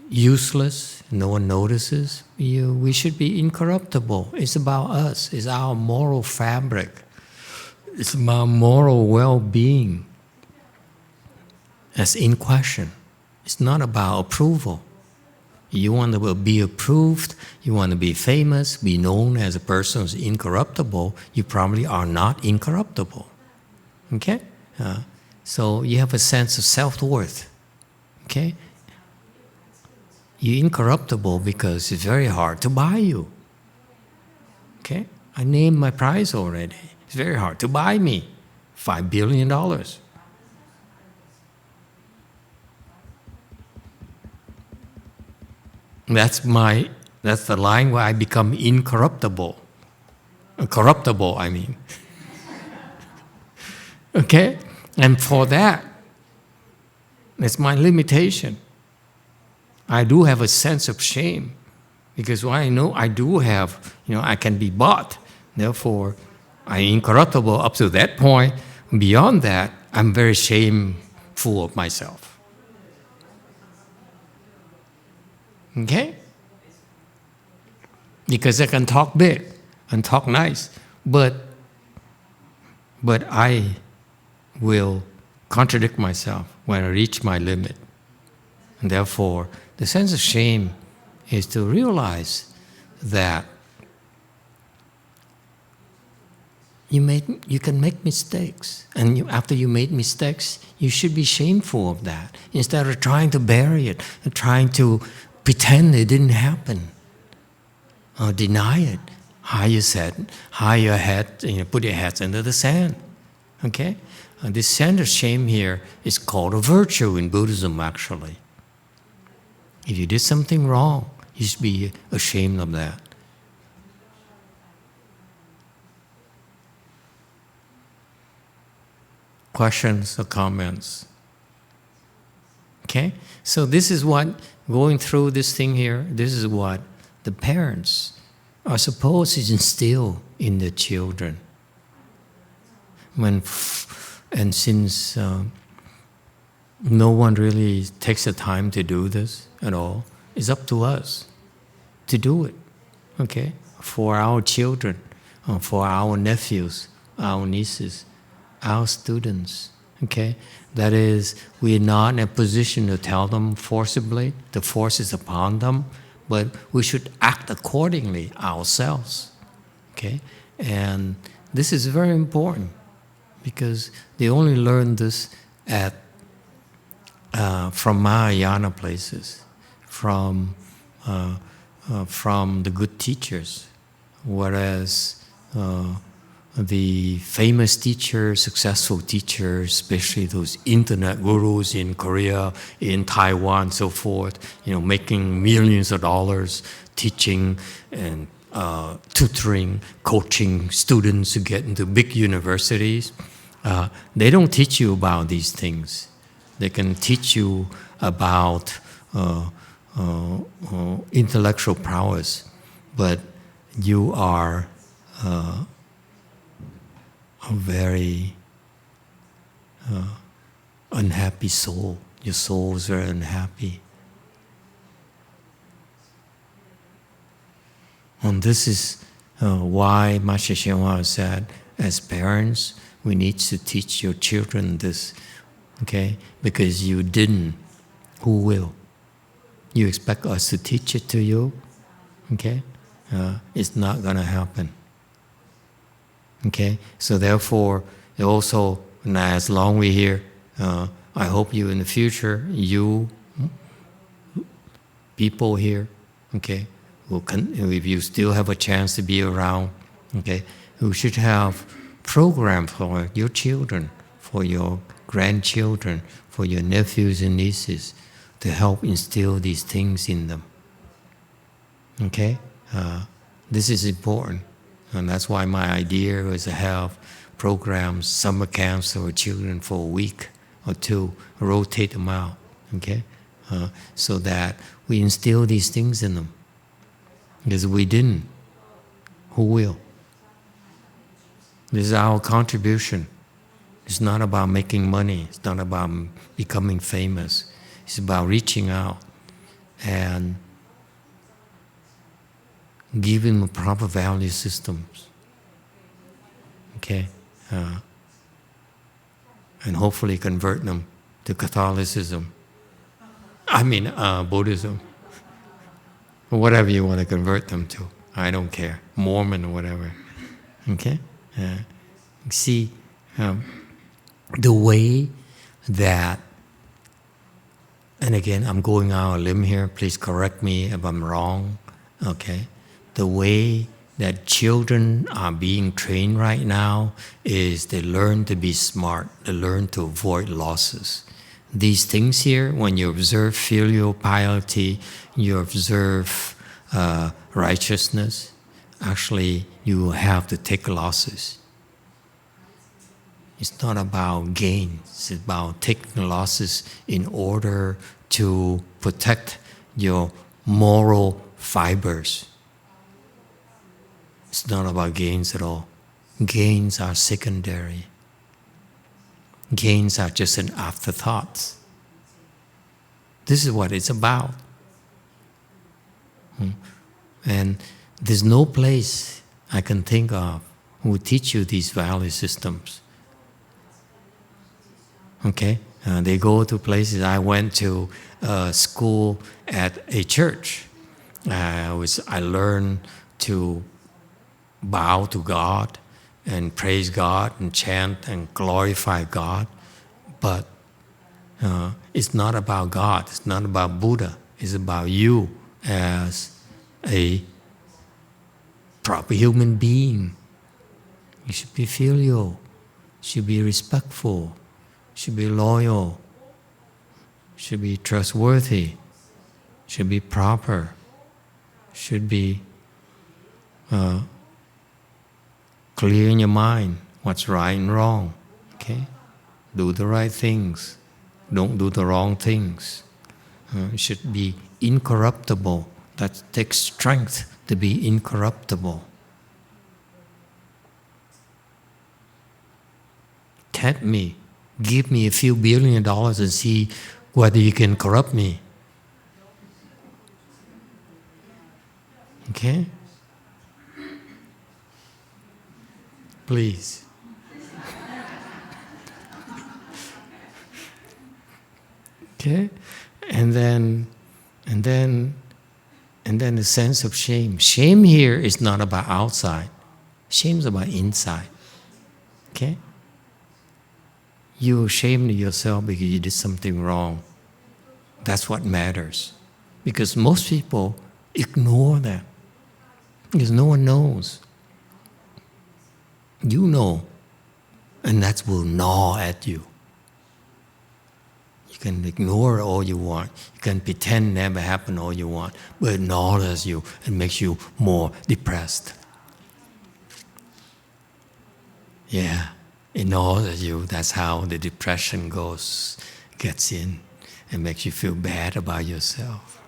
S1: useless, no one notices, we should be incorruptible. It's about us. It's our moral fabric. It's about moral well-being. That's in question. It's not about approval. You want to be approved, you want to be famous, be known as a person who's incorruptible, you probably are not incorruptible. Okay? So you have a sense of self-worth. Okay? You're incorruptible because it's very hard to buy you. Okay? I named my price already. It's very hard to buy me. $5 billion. That's the line where I become incorruptible. Corruptible, I mean. Okay? And for that, it's my limitation. I do have a sense of shame because I know I do have, I can be bought. Therefore, I'm incorruptible up to that point. Beyond that, I'm very shameful of myself. Okay? Because I can talk big and talk nice, but I will contradict myself when I reach my limit. And therefore, the sense of shame is to realize that you can make mistakes. And after you made mistakes, you should be shameful of that. Instead of trying to bury it and trying to pretend it didn't happen. Or deny it. Hide your head, put your heads under the sand. Okay? This sense of shame here is called a virtue in Buddhism, actually. If you did something wrong, you should be ashamed of that. Questions or comments? Okay? So this is what, going through this thing here, this is what the parents are supposed to instill in the children. And since no one really takes the time to do this at all, it's up to us to do it, okay? For our children, for our nephews, our nieces, our students, okay? That is, we're not in a position to tell them forcibly, the force is upon them, but we should act accordingly ourselves, okay? And this is very important because they only learn this from Mahayana places, from the good teachers, whereas the famous teachers, successful teachers, especially those internet gurus in Korea, in Taiwan, so forth, making millions of dollars teaching and tutoring, coaching students to get into big universities. They don't teach you about these things. They can teach you about intellectual prowess, but you are a very unhappy soul. Your soul is very unhappy. And this is why Master YongHua said, as parents, we need to teach your children this, okay? Because you didn't, who will? You expect us to teach it to you, okay? It's not gonna happen, okay? So therefore, also, as long we're here, I hope you in the future, you people here, okay, if you still have a chance to be around, okay, you should have programs for your children, for your grandchildren, for your nephews and nieces, to help instill these things in them. Okay? This is important. And that's why my idea was to have programs, summer camps for children for a week or two, rotate them out, okay? So that we instill these things in them. Because we didn't, who will? This is our contribution. It's not about making money. It's not about becoming famous. It's about reaching out and giving them proper value systems. Okay? And hopefully convert them to Catholicism. Buddhism. Or whatever you want to convert them to. I don't care. Mormon or whatever. Okay? See, the way that, and again, I'm going out on a limb here, please correct me if I'm wrong, okay? The way that children are being trained right now is they learn to be smart, they learn to avoid losses. These things here, when you observe filial piety, you observe righteousness, actually you have to take losses. It's not about gains, it's about taking losses in order to protect your moral fibers. It's not about gains at all. Gains are secondary. Gains are just an afterthought. This is what it's about. And there's no place I can think of who will teach you these value systems. Okay? They go to places. I went to school at a church. I learned to bow to God and praise God and chant and glorify God. But it's not about God. It's not about Buddha. It's about you as a proper human being. You should be filial. Should be respectful. Should be loyal. Should be trustworthy. Should be proper. Should be clear in your mind what's right and wrong. Okay? Do the right things. Don't do the wrong things. It should be incorruptible. That takes strength to be incorruptible. Tempt me. Give me a few $1 billion and see whether you can corrupt me. Okay? Please. Okay? And then the sense of shame. Shame here is not about outside. Shame is about inside. Okay? You're ashamed of yourself because you did something wrong. That's what matters. Because most people ignore that. Because no one knows. You know, and that will gnaw at you. You can ignore it all you want. You can pretend never happened all you want, but it gnaws you and makes you more depressed. Yeah, it gnaws at you. That's how the depression gets in and makes you feel bad about yourself.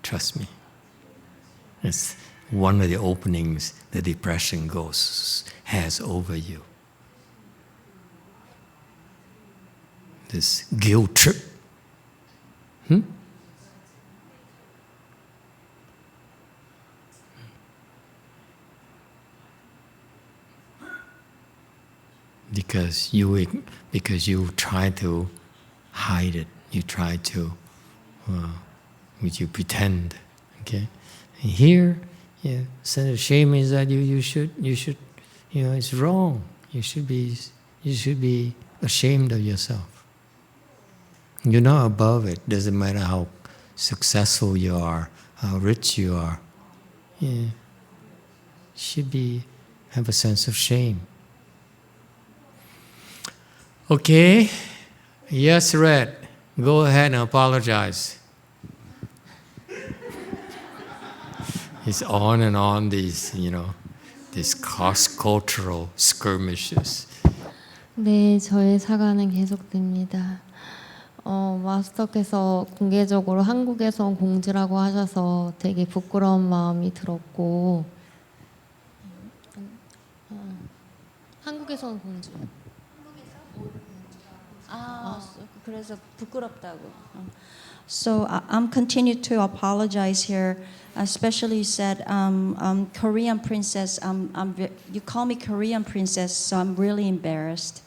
S1: Trust me. It's one of the openings the depression has over you. This guilt trip. Because you try to hide it, you try to, you pretend. Okay, and here, sense of shame is that you should, it's wrong. You should be ashamed of yourself. You're not above it. Doesn't matter how successful you are, how rich you are. Should have a sense of shame. Okay. Yes, Red. Go ahead and apologize. It's on and on these cross-cultural skirmishes.
S8: 네, 저의 사과는 계속됩니다. 마스터께서 공개적으로 한국에서 온 공주라고 하셔서 되게 부끄러운 마음이 들었고, 한국에서 온 공주.
S2: 그래서 부끄럽다고. So I'm continue to apologize here. Especially you said Korean princess. You call me Korean princess, so I'm really embarrassed.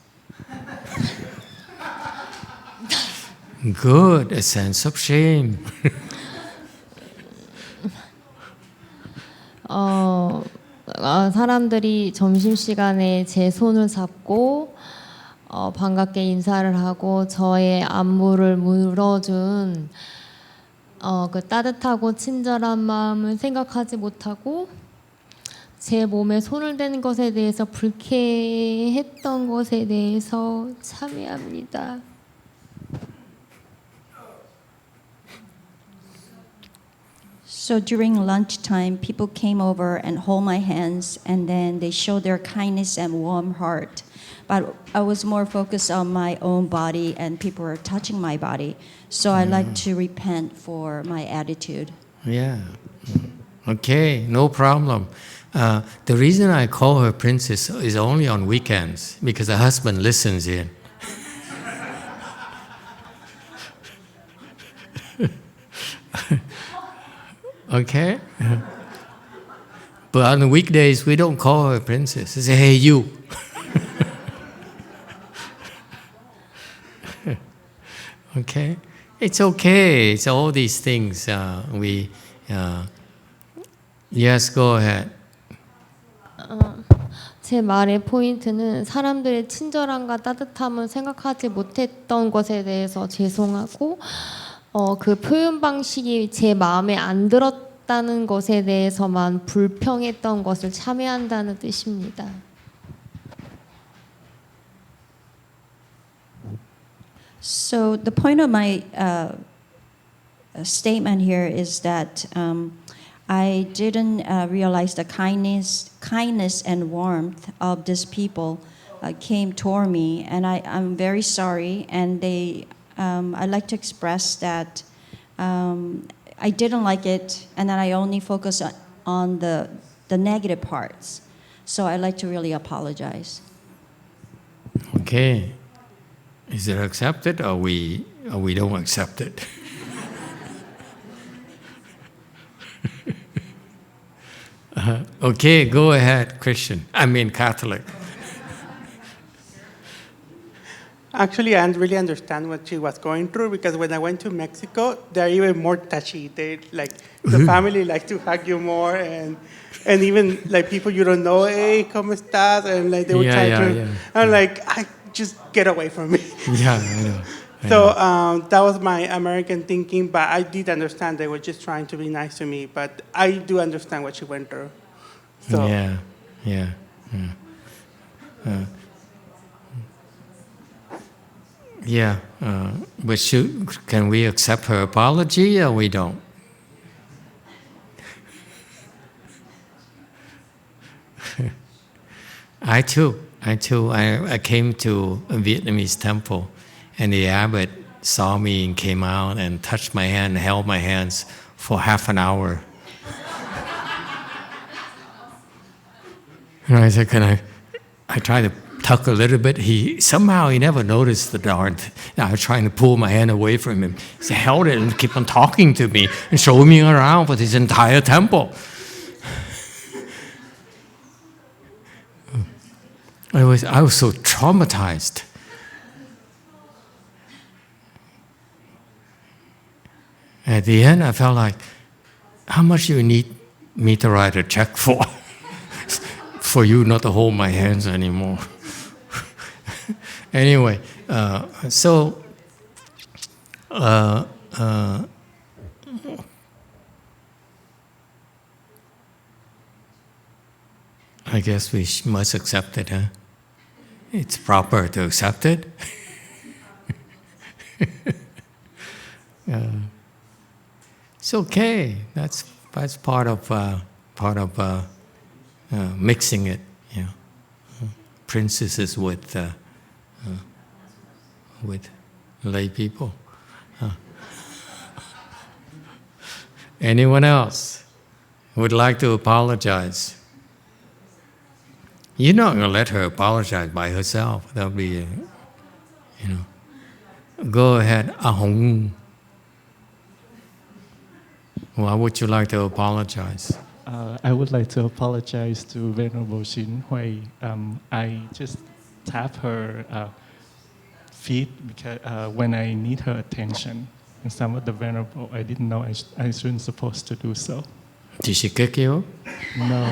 S1: Good, a sense of shame.
S8: 사람들이 점심시간에 제 손을 잡고 반갑게 인사를 하고 저의 안부를 물어준 그 따뜻하고 친절한 마음을 생각하지 못하고 제 몸에 손을 대는 것에 대해서 불쾌했던 것에 대해서 참여합니다.
S2: So during lunchtime, people came over and hold my hands, and then they showed their kindness and warm heart. But I was more focused on my own body, and people were touching my body. So I like to repent for my attitude.
S1: Yeah. Okay, no problem. The reason I call her princess is only on weekends, because her husband listens in. Okay? But on the weekdays, we don't call her princess. We say, hey, you. Okay? It's okay. It's all these things. Yes, go ahead.
S8: 제 말의 포인트는 사람들의 친절함과 따뜻함을 생각하지 못했던 것에 대해서 죄송하고 그 표현 방식이 제 마음에 안 들었다는 것에 대해서만 불평했던 것을 참여한다는 뜻입니다.
S2: So the point of my statement here is that I didn't realize the kindness and warmth of these people came toward me, and I'm very sorry. And I'd like to express that I didn't like it, and then I only focus on the negative parts. So I'd like to really apologize.
S1: Okay. Is it accepted, or we don't accept it? Okay, go ahead, Christian. I mean Catholic.
S5: Actually, I really understand what she was going through, because when I went to Mexico, they're even more touchy. They the family like to hug you more, and even like people you don't know, hey, ¿cómo estás? And like they would try to.
S1: Yeah.
S5: I'm like, just get away from me.
S1: Yeah, I know.
S5: So that was my American thinking, but I did understand they were just trying to be nice to me. But I do understand what she went through. So.
S1: Yeah. Yeah, but can we accept her apology or we don't? I too. I came to a Vietnamese temple, and the abbot saw me and came out and touched my hand and held my hands for half an hour. And I said, I tried to tuck a little bit. He never noticed the darn thing. I was trying to pull my hand away from him. He held it and kept on talking to me and showing me around for this entire temple. I was so traumatized. At the end, I felt like, how much you need me to write a check for? For you not to hold my hands anymore. Anyway, I guess we must accept it, huh? It's proper to accept it. It's okay. That's part of mixing it. Yeah, princesses with lay people. Anyone else would like to apologize? You're not going to let her apologize by herself. That'll be, Go ahead, Ahong. Why would you like to apologize?
S16: I would like to apologize to Venerable Xin Hui. I just tap her feet because when I need her attention. And some of the Venerable, I didn't know I shouldn't supposed to do so.
S1: Did she kick you?
S16: No.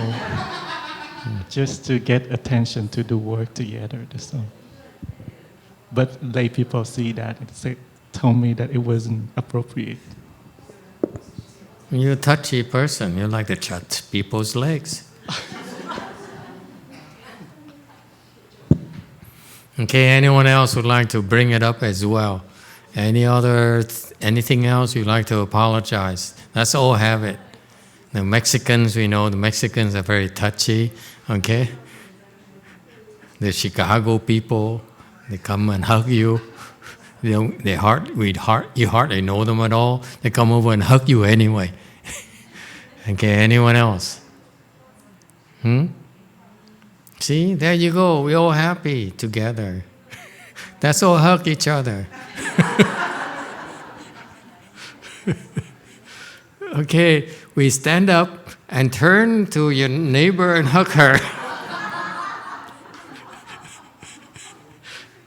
S16: Just to get attention to do work together. That's all. But lay people see that and told me that it wasn't appropriate.
S1: You're a touchy person. You like to touch people's legs. Okay, anyone else would like to bring it up as well? Anything else you'd like to apologize? Let's all have it. The Mexicans, we know the Mexicans are very touchy, okay? The Chicago people, they come and hug you. You hardly know them at all. They come over and hug you anyway. Okay, anyone else? See, there you go. We're all happy together. Let's all hug each other. Okay, we stand up and turn to your neighbor and hug her.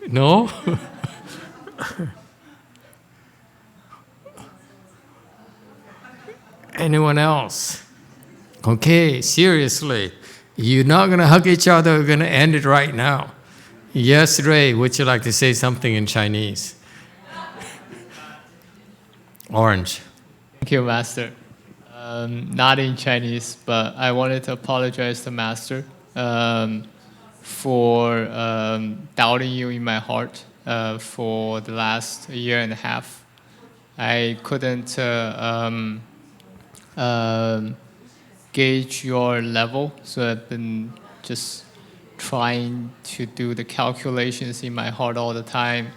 S1: No? Anyone else? Okay, seriously. You're not going to hug each other. We're going to end it right now. Yes, Ray, would you like to say something in Chinese? Orange.
S17: Thank you, Master. Not in Chinese, but I wanted to apologize to Master for doubting you in my heart for the last year and a half. I couldn't gauge your level, so I've been just trying to do the calculations in my heart all the time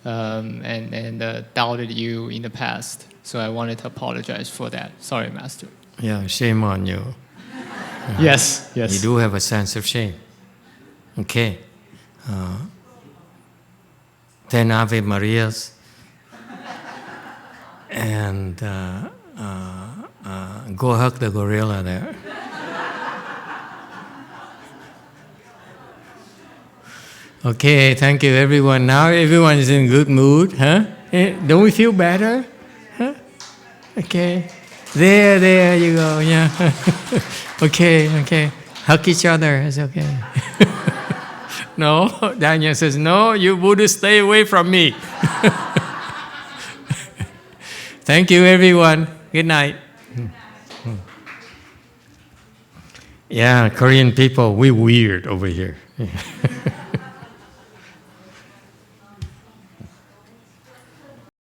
S17: and doubted you in the past. So I wanted to apologize for that. Sorry, Master.
S1: Yeah, shame on you.
S17: Yes.
S1: You do have a sense of shame. Okay. 10 Ave Marias. And go hug the gorilla there. Okay, thank you everyone. Now everyone is in good mood, huh? Don't we feel better? Huh? Okay. There you go, yeah. Okay. Hug each other, it's okay. No, Daniel says, no, you Buddhists stay away from me. Thank you everyone. Good night. Yeah, Korean people, we're weird over here.